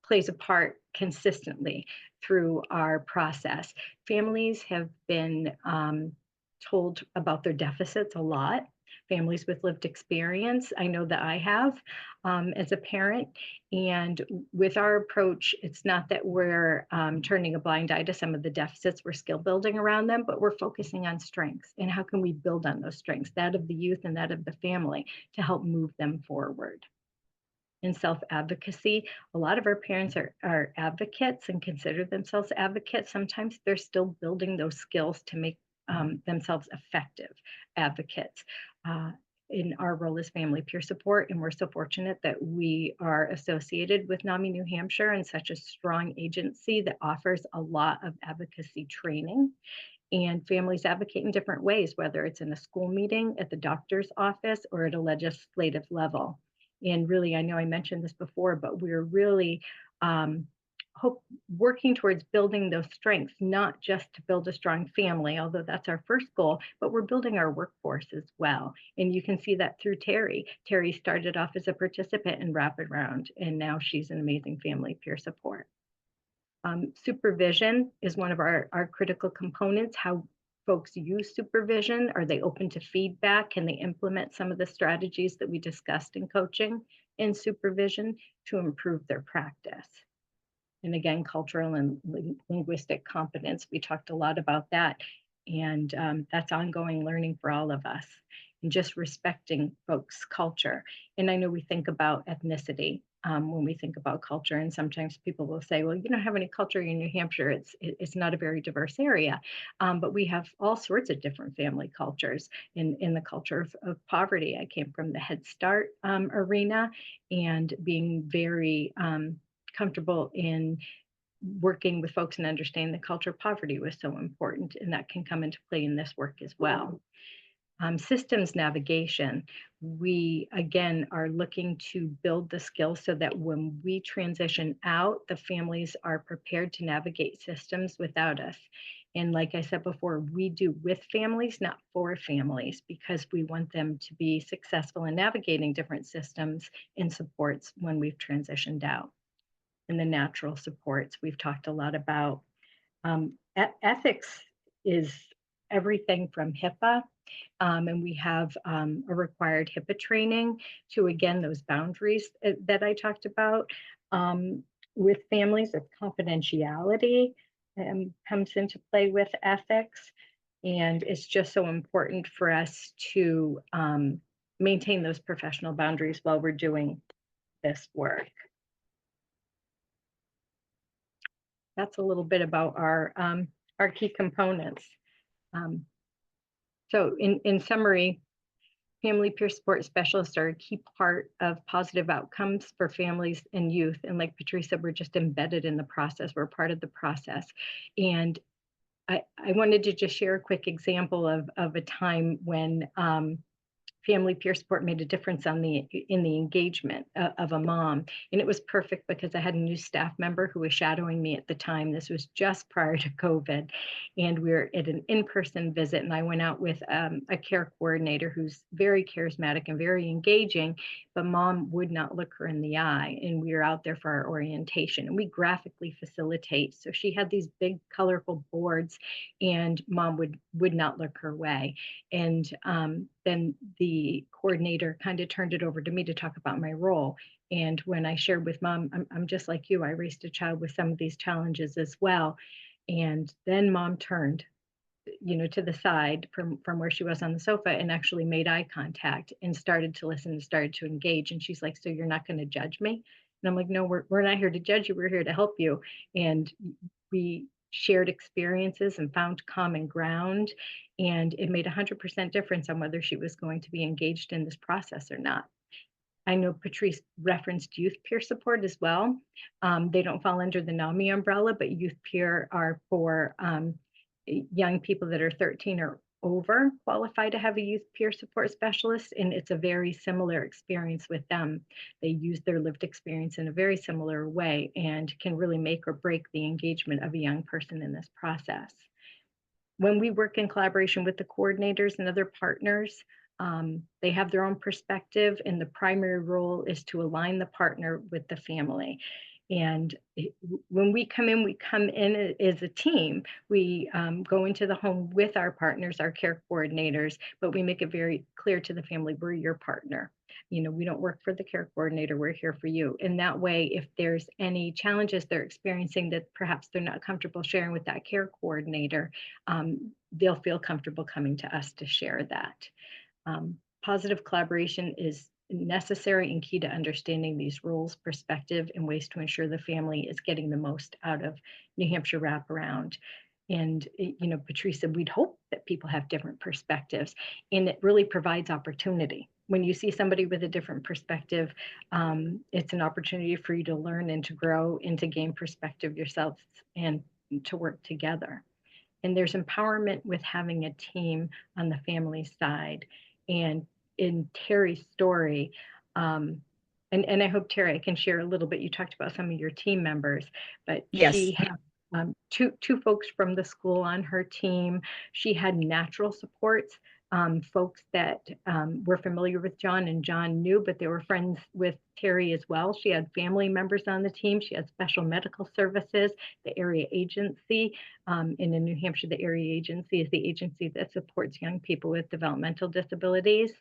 plays a part consistently through our process. Families have been told about their deficits a lot. Families with lived experience, I know that I have as a parent. And with our approach, it's not that we're turning a blind eye to some of the deficits, we're skill building around them, but we're focusing on strengths and how can we build on those strengths, that of the youth and that of the family, to help move them forward. In self-advocacy, a lot of our parents are advocates and consider themselves advocates. Sometimes they're still building those skills to make themselves effective advocates in our role as family peer support. And we're so fortunate that we are associated with NAMI New Hampshire and such a strong agency that offers a lot of advocacy training. And families advocate in different ways, whether it's in a school meeting, at the doctor's office, or at a legislative level. And really, I know I mentioned this before, but we're really working towards building those strengths, not just to build a strong family, although that's our first goal, but we're building our workforce as well. And you can see that through Terry. Terry started off as a participant in Wraparound, and now she's an amazing family peer support. Supervision is one of our critical components. How folks use supervision? Are they open to feedback? Can they implement some of the strategies that we discussed in coaching and supervision to improve their practice? And again, cultural and linguistic competence, we talked a lot about that. And that's ongoing learning for all of us, and just respecting folks' culture. And I know we think about ethnicity when we think about culture, and sometimes people will say, well, you don't have any culture in New Hampshire, it's not a very diverse area, but we have all sorts of different family cultures. In the culture of poverty, I came from the Head Start arena, and being very comfortable in working with folks and understanding the culture of poverty was so important, and that can come into play in this work as well. Systems navigation, we again are looking to build the skills so that when we transition out, the families are prepared to navigate systems without us. And like I said before, we do with families, not for families, because we want them to be successful in navigating different systems and supports when we've transitioned out. And the natural supports, we've talked a lot about. Ethics is everything from HIPAA, and we have a required HIPAA training to, again, those boundaries that I talked about. With families, with confidentiality comes into play with ethics. And it's just so important for us to maintain those professional boundaries while we're doing this work. That's a little bit about our key components. So in summary, family peer support specialists are a key part of positive outcomes for families and youth. And like Patrice said, we're just embedded in the process. We're part of the process. And I wanted to just share a quick example of a time when family peer support made a difference in the engagement of a mom. And it was perfect because I had a new staff member who was shadowing me at the time. This was just prior to COVID. And we were at an in-person visit, and I went out with a care coordinator who's very charismatic and very engaging, but mom would not look her in the eye. And we were out there for our orientation, and we graphically facilitate. So she had these big colorful boards, and mom would not look her way. And then the coordinator kind of turned it over to me to talk about my role. And when I shared with mom, I'm just like you, I raised a child with some of these challenges as well. And then mom turned to the side from where she was on the sofa and actually made eye contact and started to listen and started to engage. And she's like, "So you're not going to judge me?" And I'm like, "No, we're not here to judge you. We're here to help you." And we shared experiences and found common ground. And it made 100% difference on whether she was going to be engaged in this process or not. I know Patrice referenced youth peer support as well. They don't fall under the NAMI umbrella, but youth peer are for young people that are 13 or over qualify to have a youth peer support specialist. And it's a very similar experience with them. They use their lived experience in a very similar way and can really make or break the engagement of a young person in this process. When we work in collaboration with the coordinators and other partners, they have their own perspective, and the primary role is to align the partner with the family. And when we come in as a team. We go into the home with our partners, our care coordinators, but we make it very clear to the family, we're your partner. We don't work for the care coordinator, we're here for you. And that way, if there's any challenges they're experiencing that perhaps they're not comfortable sharing with that care coordinator, they'll feel comfortable coming to us to share that. Positive collaboration is necessary and key to understanding these roles, perspective, and ways to ensure the family is getting the most out of New Hampshire Wraparound. And, Patrice said, we'd hope that people have different perspectives, and it really provides opportunity. When you see somebody with a different perspective, it's an opportunity for you to learn and to grow and to gain perspective yourself and to work together. And there's empowerment with having a team on the family side. And in Terry's story, and I hope, Terry, I can share a little bit. You talked about some of your team members, but Yes. she had two folks from the school on her team. She had natural supports, folks that were familiar with John and John knew, but they were friends with Terry as well. She had family members on the team. She had special medical services, the area agency. And in New Hampshire, the area agency is the agency that supports young people with developmental disabilities.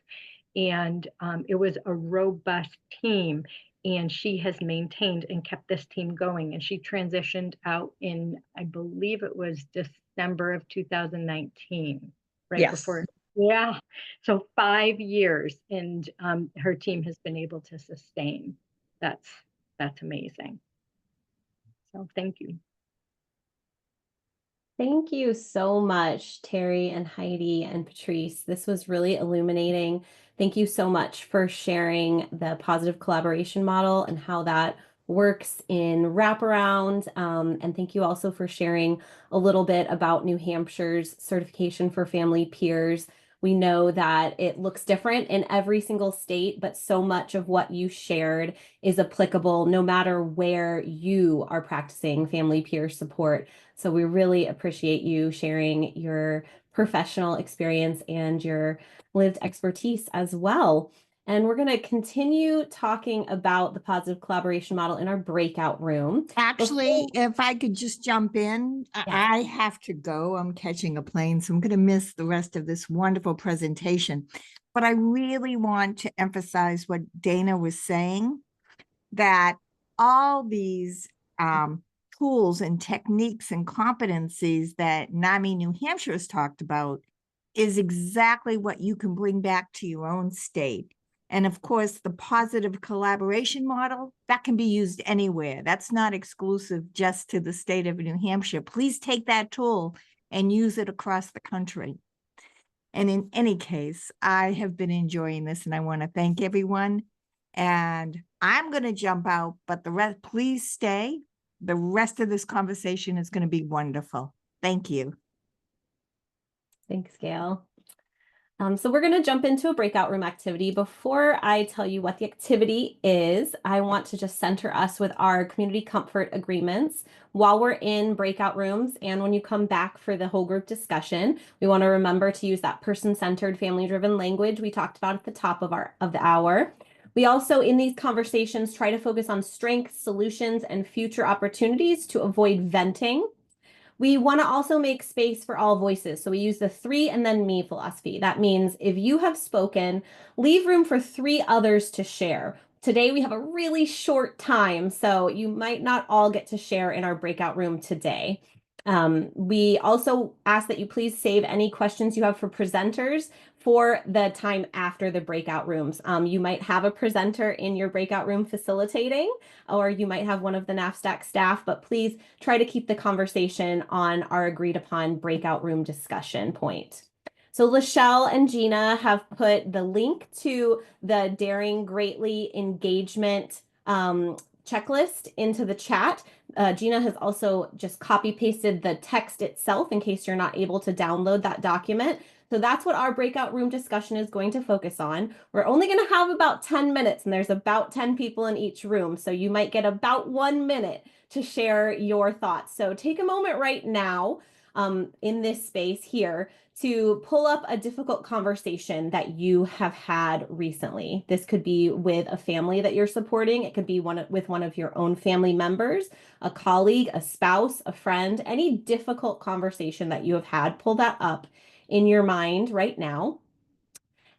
And it was a robust team. And she has maintained and kept this team going. And she transitioned out in, I believe it was December of 2019, right Yes. before. Yeah. So 5 years, and her team has been able to sustain. That's amazing. So thank you. Thank you so much, Terry and Heidi and Patrice. This was really illuminating. Thank you so much for sharing the positive collaboration model and how that works in Wraparound. And thank you also for sharing a little bit about New Hampshire's certification for family peers. We know that it looks different in every single state, but so much of what you shared is applicable no matter where you are practicing family peer support. So we really appreciate you sharing your professional experience and your lived expertise as well. And we're going to continue talking about the positive collaboration model in our breakout room. Actually, if I could just jump in, I have to go. I'm catching a plane, so I'm going to miss the rest of this wonderful presentation. But I really want to emphasize what Dana was saying, that all these tools and techniques and competencies that NAMI New Hampshire has talked about is exactly what you can bring back to your own state. And of course, the positive collaboration model, that can be used anywhere. That's not exclusive just to the state of New Hampshire. Please take that tool and use it across the country. And in any case, I have been enjoying this, and I want to thank everyone. And I'm going to jump out, but the rest, please stay. The rest of this conversation is going to be wonderful. Thank you. Thanks, Gail. So we're going to jump into a breakout room activity. Before I tell you what the activity is, I want to just center us with our community comfort agreements while we're in breakout rooms. And when you come back for the whole group discussion, we want to remember to use that person-centered, family-driven language we talked about at the top of the hour. We also, in these conversations, try to focus on strengths, solutions, and future opportunities to avoid venting. We want to also make space for all voices. So we use the 3 and then me philosophy. That means if you have spoken, leave room for 3 others to share. Today we have a really short time, so you might not all get to share in our breakout room today. We also ask that you please save any questions you have for presenters for the time after the breakout rooms. You might have a presenter in your breakout room facilitating, or you might have one of the NAFSTAC staff, but please try to keep the conversation on our agreed upon breakout room discussion point. So Lachelle and Gina have put the link to the Daring Greatly engagement checklist into the chat. Gina has also just copy pasted the text itself in case you're not able to download that document. So that's what our breakout room discussion is going to focus on. We're only going to have about 10 minutes and there's about 10 people in each room. So you might get about 1 minute to share your thoughts. So take a moment right now in this space here to pull up a difficult conversation that you have had recently. This could be with a family that you're supporting. It could be with one of your own family members, a colleague, a spouse, a friend, any difficult conversation that you have had. Pull that up in your mind right now.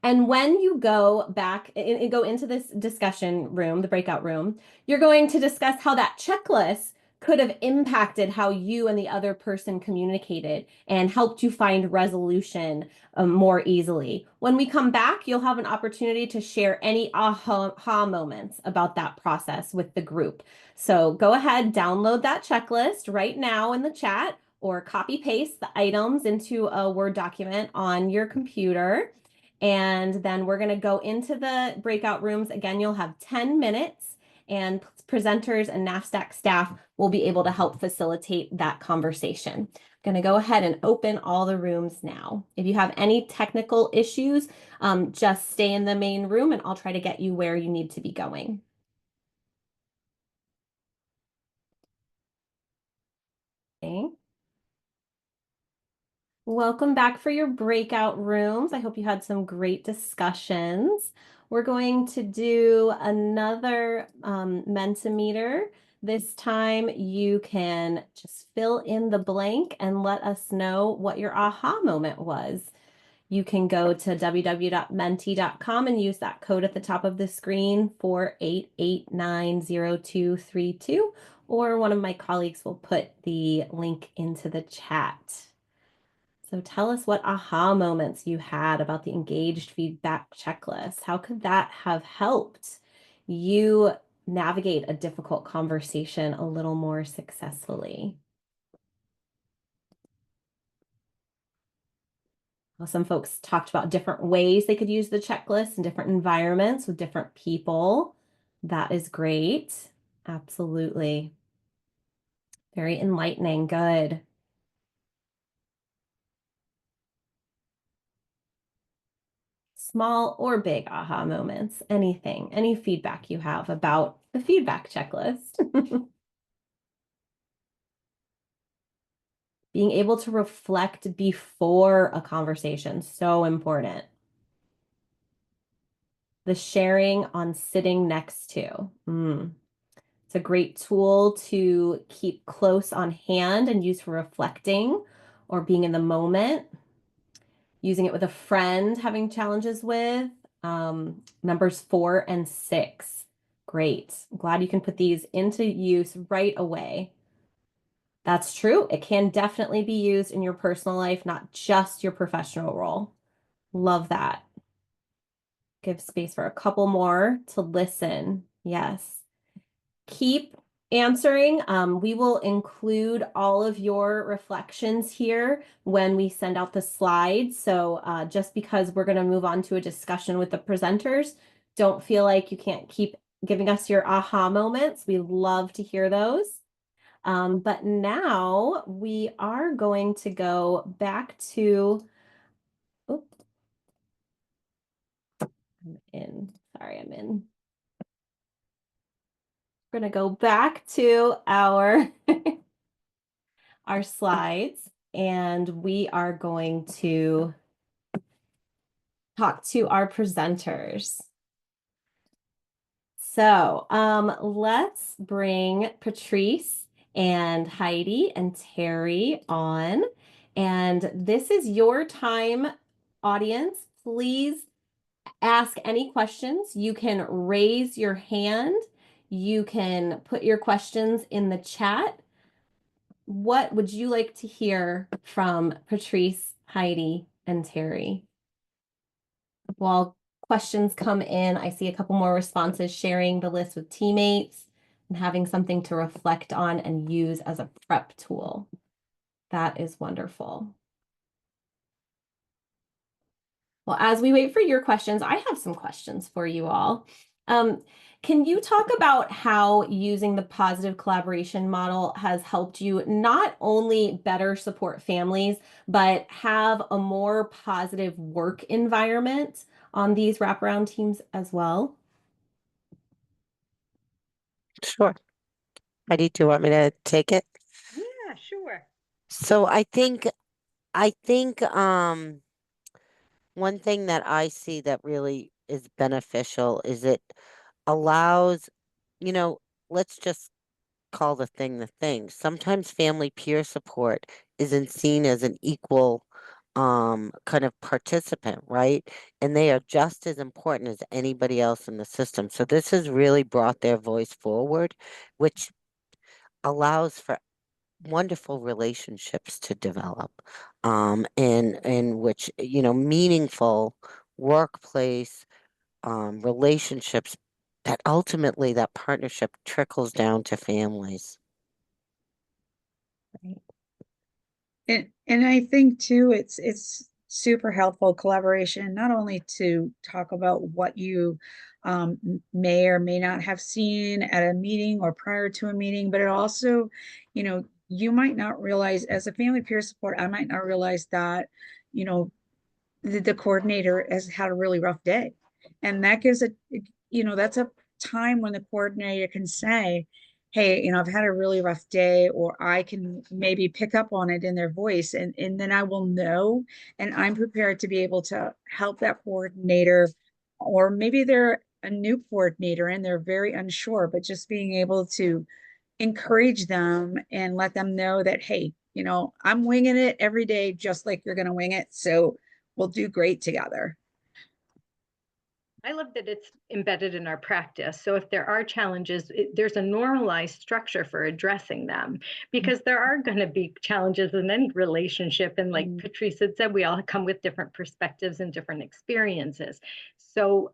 And when you go back and go into this discussion room, the breakout room, you're going to discuss how that checklist could have impacted how you and the other person communicated and helped you find resolution more easily. When we come back, you'll have an opportunity to share any aha moments about that process with the group. So go ahead, download that checklist right now in the chat or copy paste the items into a Word document on your computer. And then we're going to go into the breakout rooms. Again, you'll have 10 minutes and presenters and NAFSTAC staff will be able to help facilitate that conversation. I'm going to go ahead and open all the rooms now. If you have any technical issues, just stay in the main room and I'll try to get you where you need to be going. Okay. Welcome back for your breakout rooms. I hope you had some great discussions. We're going to do another Mentimeter. This time you can just fill in the blank and let us know what your aha moment was. You can go to www.menti.com and use that code at the top of the screen, 488-90232, or one of my colleagues will put the link into the chat. So tell us what aha moments you had about the engaged feedback checklist. How could that have helped you navigate a difficult conversation a little more successfully? Well, some folks talked about different ways they could use the checklist in different environments with different people. That is great. Absolutely. Very enlightening. Good. Small or big aha moments, anything, any feedback you have about the feedback checklist. Being able to reflect before a conversation, so important. The sharing on sitting next to. It's a great tool to keep close on hand and use for reflecting or being in the moment. Using it with a friend, having challenges with. Numbers 4 and 6. Great. I'm glad you can put these into use right away. That's true. It can definitely be used in your personal life, not just your professional role. Love that. Give space for a couple more to listen. Yes. Keep answering. We will include all of your reflections here when we send out the slides. So just because we're going to move on to a discussion with the presenters, don't feel like you can't keep giving us your aha moments. We love to hear those. But now we are going to go back to, oops, I'm in. We're going to go back to our our slides and we are going to talk to our presenters. So let's bring Patrice and Heidi and Terry on. And this is your time, audience. Please ask any questions. You can raise your hand. You can put your questions in the chat. what would you like to hear from Patrice, Heidi, and Terry? While questions come in, I see a couple more responses, sharing the list with teammates and having something to reflect on and use as a prep tool. That is wonderful. Well, as we wait for your questions, I have some questions for you all. Can you talk about how using the positive collaboration model has helped you not only better support families, but have a more positive work environment on these wraparound teams as well? Sure. Heidi, do you want me to take it? Yeah, sure. So I think one thing that I see that really is beneficial is it allows, you know, let's just call the thing. Sometimes family peer support isn't seen as an equal kind of participant, right? And they are just as important as anybody else in the system. So this has really brought their voice forward, which allows for wonderful relationships to develop, in which, meaningful workplace relationships that ultimately that partnership trickles down to families. And I think too, it's super helpful collaboration, not only to talk about what you may or may not have seen at a meeting or prior to a meeting, but it also, you might not realize as a family peer support, I might not realize that, you know, the coordinator has had a really rough day. And that gives that's a time when the coordinator can say, hey, I've had a really rough day, or I can maybe pick up on it in their voice. And then I will know, and I'm prepared to be able to help that coordinator, or maybe they're a new coordinator and they're very unsure, but just being able to encourage them and let them know that, hey, I'm winging it every day, just like you're going to wing it. So we'll do great together. I love that it's embedded in our practice. So if there are challenges, there's a normalized structure for addressing them, because there are going to be challenges in any relationship. And like Patrice had said, we all come with different perspectives and different experiences. So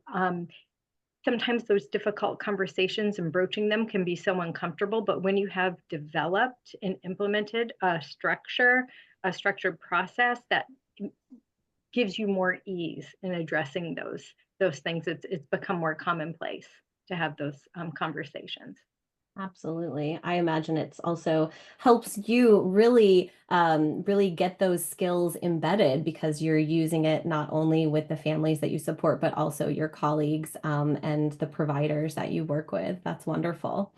sometimes those difficult conversations and broaching them can be so uncomfortable, but when you have developed and implemented a structured process that gives you more ease in addressing those things, it's become more commonplace to have those conversations. Absolutely. I imagine it's also helps you really, really get those skills embedded because you're using it not only with the families that you support, but also your colleagues, and the providers that you work with. That's wonderful.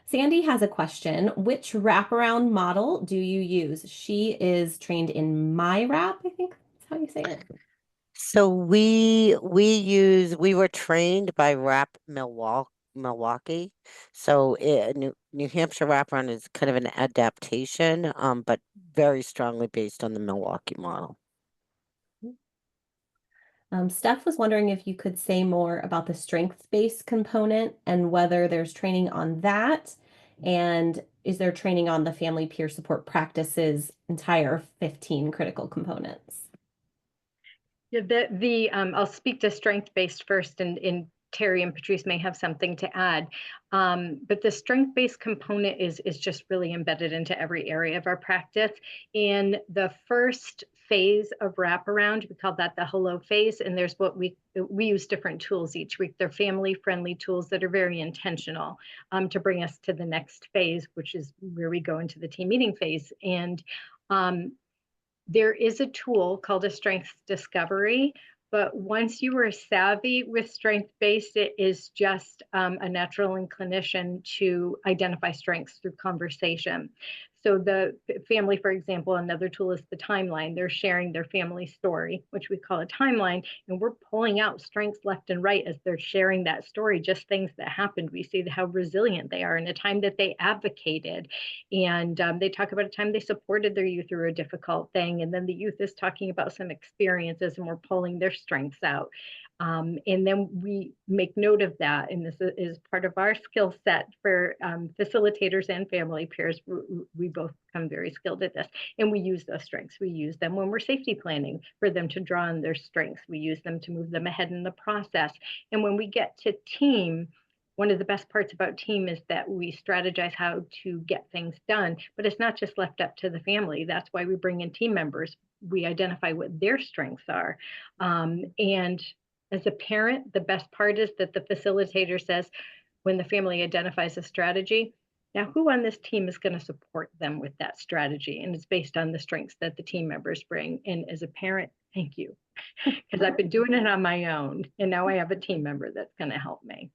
Sandy has a question. Which wraparound model do you use? She is trained in MyWrap, I think that's how you say it. So we were trained by Milwaukee. So New Hampshire Wraparound is kind of an adaptation, but very strongly based on the Milwaukee model. Steph was wondering if you could say more about the strengths-based component and whether there's training on that, and is there training on the family peer support practices entire 15 critical components? Yeah, I'll speak to strength-based first, and Terry and Patrice may have something to add. But the strength-based component is just really embedded into every area of our practice. In the first phase of wraparound, we call that the hello phase, and there's what we use different tools each week. They're family-friendly tools that are very intentional to bring us to the next phase, which is where we go into the team meeting phase. And there is a tool called a strengths discovery, but once you are savvy with strength-based, it is just a natural inclination to identify strengths through conversation. So the family, for example, another tool is the timeline. They're sharing their family story, which we call a timeline, and we're pulling out strengths left and right as they're sharing that story, just things that happened. We see how resilient they are in a time that they advocated. And they talk about a time they supported their youth through a difficult thing. And then the youth is talking about some experiences, and we're pulling their strengths out. And then we make note of that. And this is part of our skill set for facilitators and family peers. We both become very skilled at this. And we use those strengths. We use them when we're safety planning for them to draw on their strengths. We use them to move them ahead in the process. And when we get to team, one of the best parts about team is that we strategize how to get things done, but it's not just left up to the family. That's why we bring in team members. We identify what their strengths are. And as a parent, the best part is that the facilitator says, when the family identifies a strategy, now who on this team is going to support them with that strategy? And it's based on the strengths that the team members bring. And as a parent, thank you, because I've been doing it on my own. And now I have a team member that's going to help me.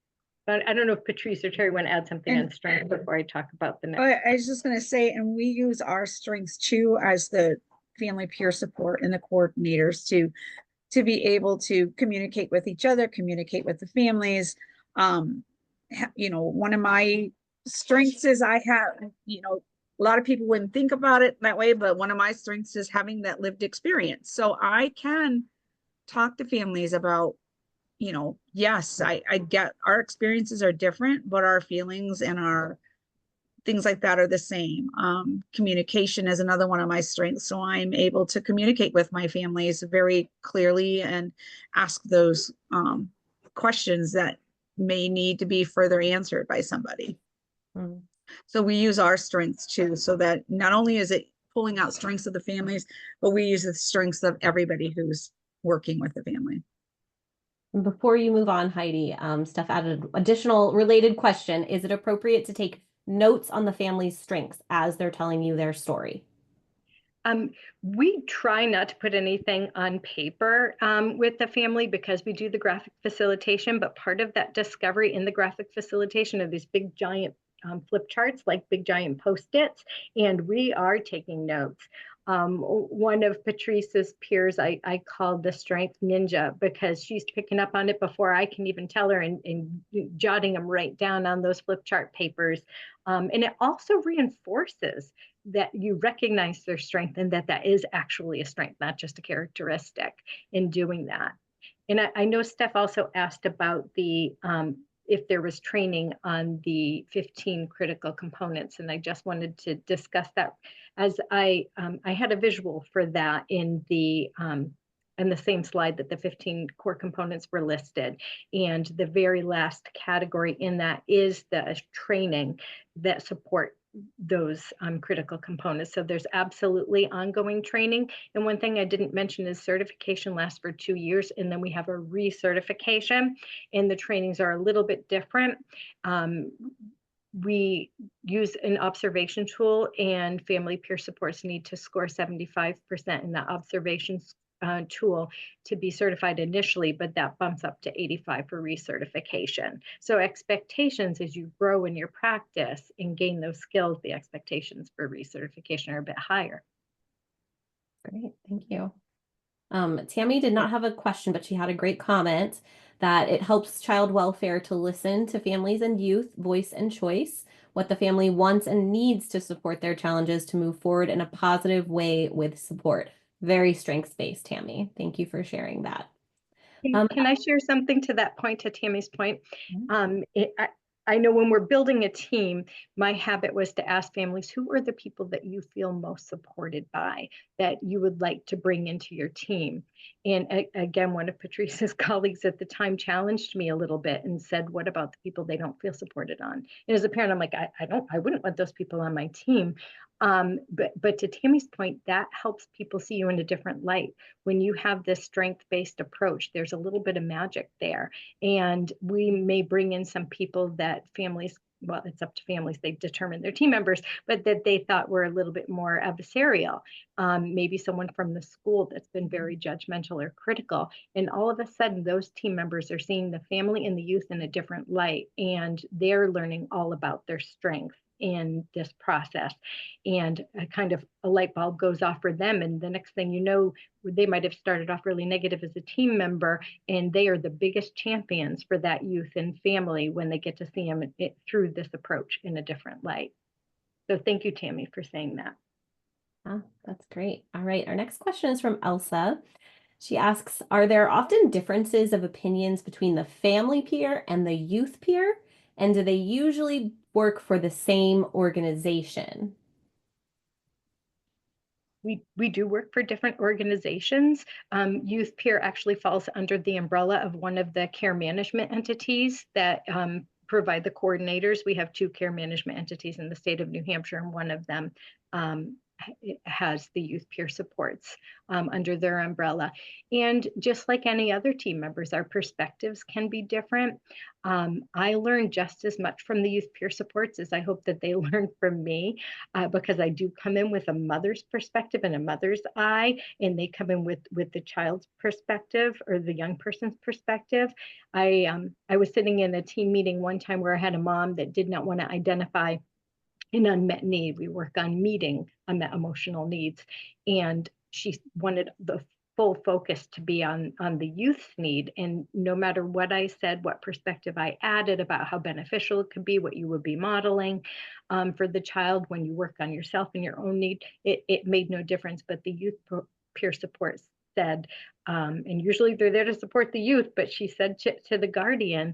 But I don't know if Patrice or Terry want to add something on strength before I talk about the next. I was just going to say, and we use our strengths too as the family peer support and the coordinators to be able to communicate with each other, communicate with the families. You know, one of my strengths is I have, you know, a lot of people wouldn't think about it that way, but one of my strengths is having that lived experience. So I can talk to families about, you know, yes, I get our experiences are different, but our feelings and our things like that are the same. Communication is another one of my strengths. So I'm able to communicate with my families very clearly and ask those questions that may need to be further answered by somebody. Mm. So we use our strengths too, so that not only is it pulling out strengths of the families, but we use the strengths of everybody who's working with the family. Before you move on, Heidi, Steph added an additional related question. Is it appropriate to take notes on the family's strengths as they're telling you their story? We try not to put anything on paper with the family because we do the graphic facilitation, but part of that discovery in the graphic facilitation are these big giant flip charts, like big giant Post-its, and we are taking notes. One of Patrice's peers, I called the strength ninja because she's picking up on it before I can even tell her and jotting them right down on those flip chart papers. And it also reinforces that you recognize their strength and that is actually a strength, not just a characteristic in doing that. And I know Steph also asked about the if there was training on the 15 critical components, and I just wanted to discuss that as I had a visual for that in the same slide that the 15 core components were listed. And the very last category in that is the training that support those critical components. So there's absolutely ongoing training. And one thing I didn't mention is certification lasts for 2 years, and then we have a recertification, and the trainings are a little bit different. We use an observation tool, and family peer supports need to score 75% in the observation tool to be certified initially, but that bumps up to 85 for recertification. So expectations as you grow in your practice and gain those skills, the expectations for recertification are a bit higher. Great, thank you. Tammy did not have a question, but she had a great comment that it helps child welfare to listen to families and youth voice and choice, what the family wants and needs to support their challenges to move forward in a positive way with support. Very strengths-based, Tammy. Thank you for sharing that. Can I share something to that point, to Tammy's point? I know when we're building a team, my habit was to ask families, who are the people that you feel most supported by, that you would like to bring into your team? And again, one of Patrice's colleagues at the time challenged me a little bit and said, what about the people they don't feel supported on? And as a parent, I'm like, I wouldn't want those people on my team. But to Tammy's point, that helps people see you in a different light. When you have this strength-based approach, there's a little bit of magic there. And we may bring in some people that families, well, it's up to families, they determine their team members, but that they thought were a little bit more adversarial. Maybe someone from the school that's been very judgmental or critical. And all of a sudden, those team members are seeing the family and the youth in a different light, and they're learning all about their strengths in this process, and a kind of a light bulb goes off for them, and the next thing you know, they might have started off really negative as a team member, and they are the biggest champions for that youth and family when they get to see them through this approach in a different light. So thank you, Tammy, for saying that. That's great. All right, our next question is from Elsa. She asks, are there often differences of opinions between the family peer and the youth peer? And do they usually work for the same organization? we do work for different organizations. Youth Peer actually falls under the umbrella of one of the care management entities that provide the coordinators. We have 2 care management entities in the state of New Hampshire, and one of them has the youth peer supports under their umbrella. And just like any other team members, our perspectives can be different. I learn just as much from the youth peer supports as I hope that they learn from me, because I do come in with a mother's perspective and a mother's eye, and they come in with the child's perspective or the young person's perspective. I was sitting in a team meeting one time where I had a mom that did not want to identify an unmet need. We work on meeting unmet emotional needs. And she wanted the full focus to be on the youth need. And no matter what I said, what perspective I added about how beneficial it could be, what you would be modeling for the child when you work on yourself and your own need, it made no difference. But the youth peer support said, and usually they're there to support the youth, but she said to the guardian,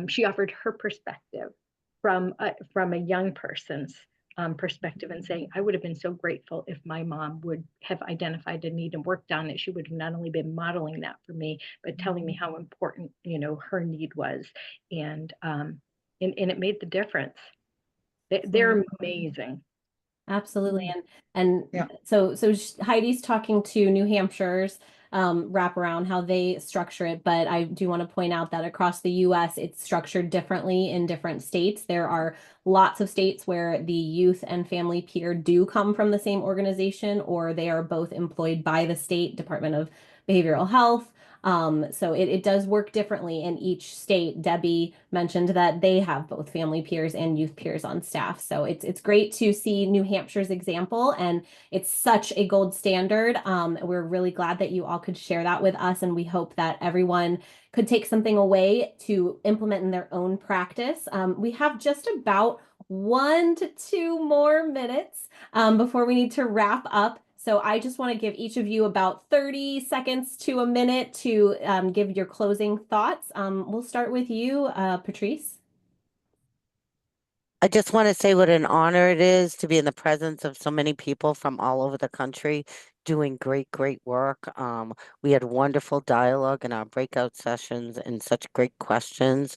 she offered her perspective from a young person's perspective, and saying, I would have been so grateful if my mom would have identified a need and worked on it. She would have not only been modeling that for me, but telling me how important, her need was. And it made the difference. They're amazing. Absolutely. And Yeah. so Heidi's talking to New Hampshire's wraparound, how they structure it. But I do want to point out that across the US, it's structured differently in different states. There are lots of states where the youth and family peer do come from the same organization, or they are both employed by the state Department of Behavioral Health. So it does work differently in each state. Debbie mentioned that they have both family peers and youth peers on staff. So it's great to see New Hampshire's example, and it's such a gold standard. We're really glad that you all could share that with us, and we hope that everyone could take something away to implement in their own practice. We have just about 1 to 2 more minutes before we need to wrap up. So I just want to give each of you about 30 seconds to a minute to give your closing thoughts. We'll start with you, Patrice. I just want to say what an honor it is to be in the presence of so many people from all over the country doing great, great work. We had wonderful dialogue in our breakout sessions and such great questions.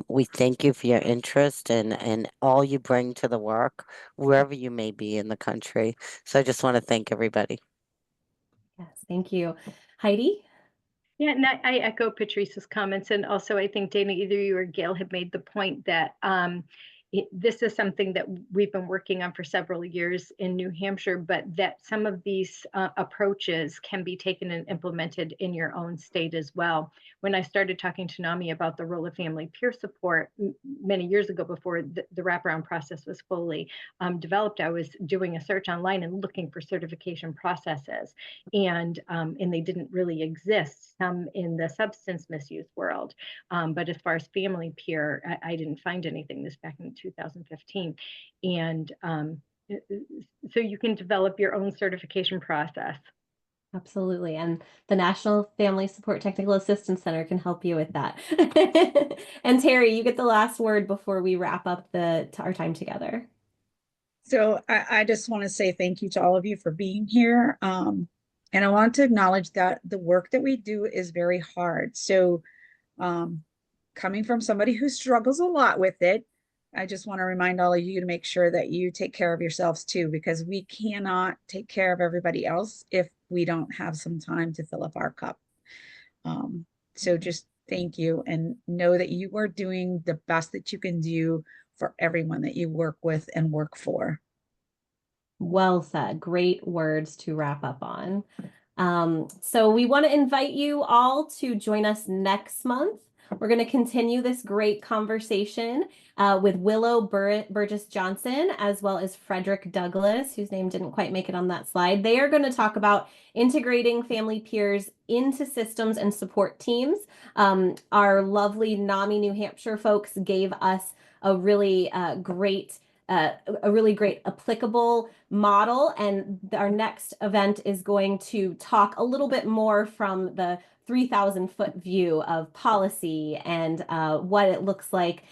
We thank you for your interest and all you bring to the work, wherever you may be in the country. So I just want to thank everybody. Yes, thank you. Heidi? Yeah, and I echo Patrice's comments. And also, I think, Dana, either you or Gail have made the point that this is something that we've been working on for several years in New Hampshire, but that some of these approaches can be taken and implemented in your own state as well. When I started talking to NAMI about the role of family peer support many years ago, before the wraparound process was fully developed, I was doing a search online and looking for certification processes, and they didn't really exist. Some in the substance misuse world, but as far as family peer, I didn't find anything. This back in 2015, and so you can develop your own certification process. Absolutely. And the National Family Support Technical Assistance Center can help you with that. And Terry, you get the last word before we wrap up our time together. So I just want to say thank you to all of you for being here. And I want to acknowledge that the work that we do is very hard. So coming from somebody who struggles a lot with it, I just want to remind all of you to make sure that you take care of yourselves too, because we cannot take care of everybody else if we don't have some time to fill up our cup. So just thank you, and know that you are doing the best that you can do for everyone that you work with and work for. Well said. Great words to wrap up on. So we want to invite you all to join us next month. We're going to continue this great conversation with Willow Burgess Johnson, as well as Frederick Douglas, whose name didn't quite make it on that slide. They are going to talk about integrating family peers into systems and support teams. Our lovely NAMI New Hampshire folks gave us a really great applicable model, and our next event is going to talk a little bit more from the 3,000-foot view of policy and what it looks like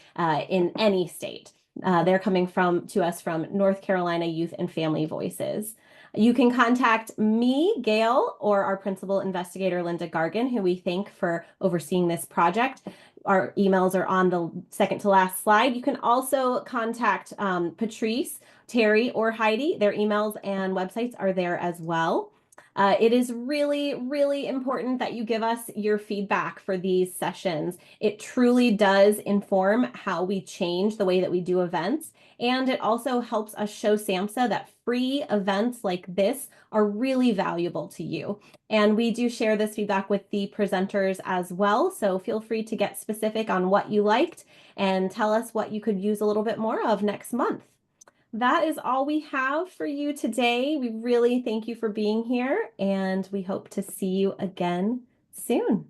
in any state. They're coming to us from North Carolina Youth and Family Voices. You can contact me, Gail, or our principal investigator, Linda Gargan, who we thank for overseeing this project. Our emails are on the second to last slide. You can also contact Patrice, Terry, or Heidi. Their emails and websites are there as well. It is really, really important that you give us your feedback for these sessions. It truly does inform how we change the way that we do events. And it also helps us show SAMHSA that free events like this are really valuable to you. And we do share this feedback with the presenters as well. So feel free to get specific on what you liked and tell us what you could use a little bit more of next month. That is all we have for you today. We really thank you for being here, and we hope to see you again soon.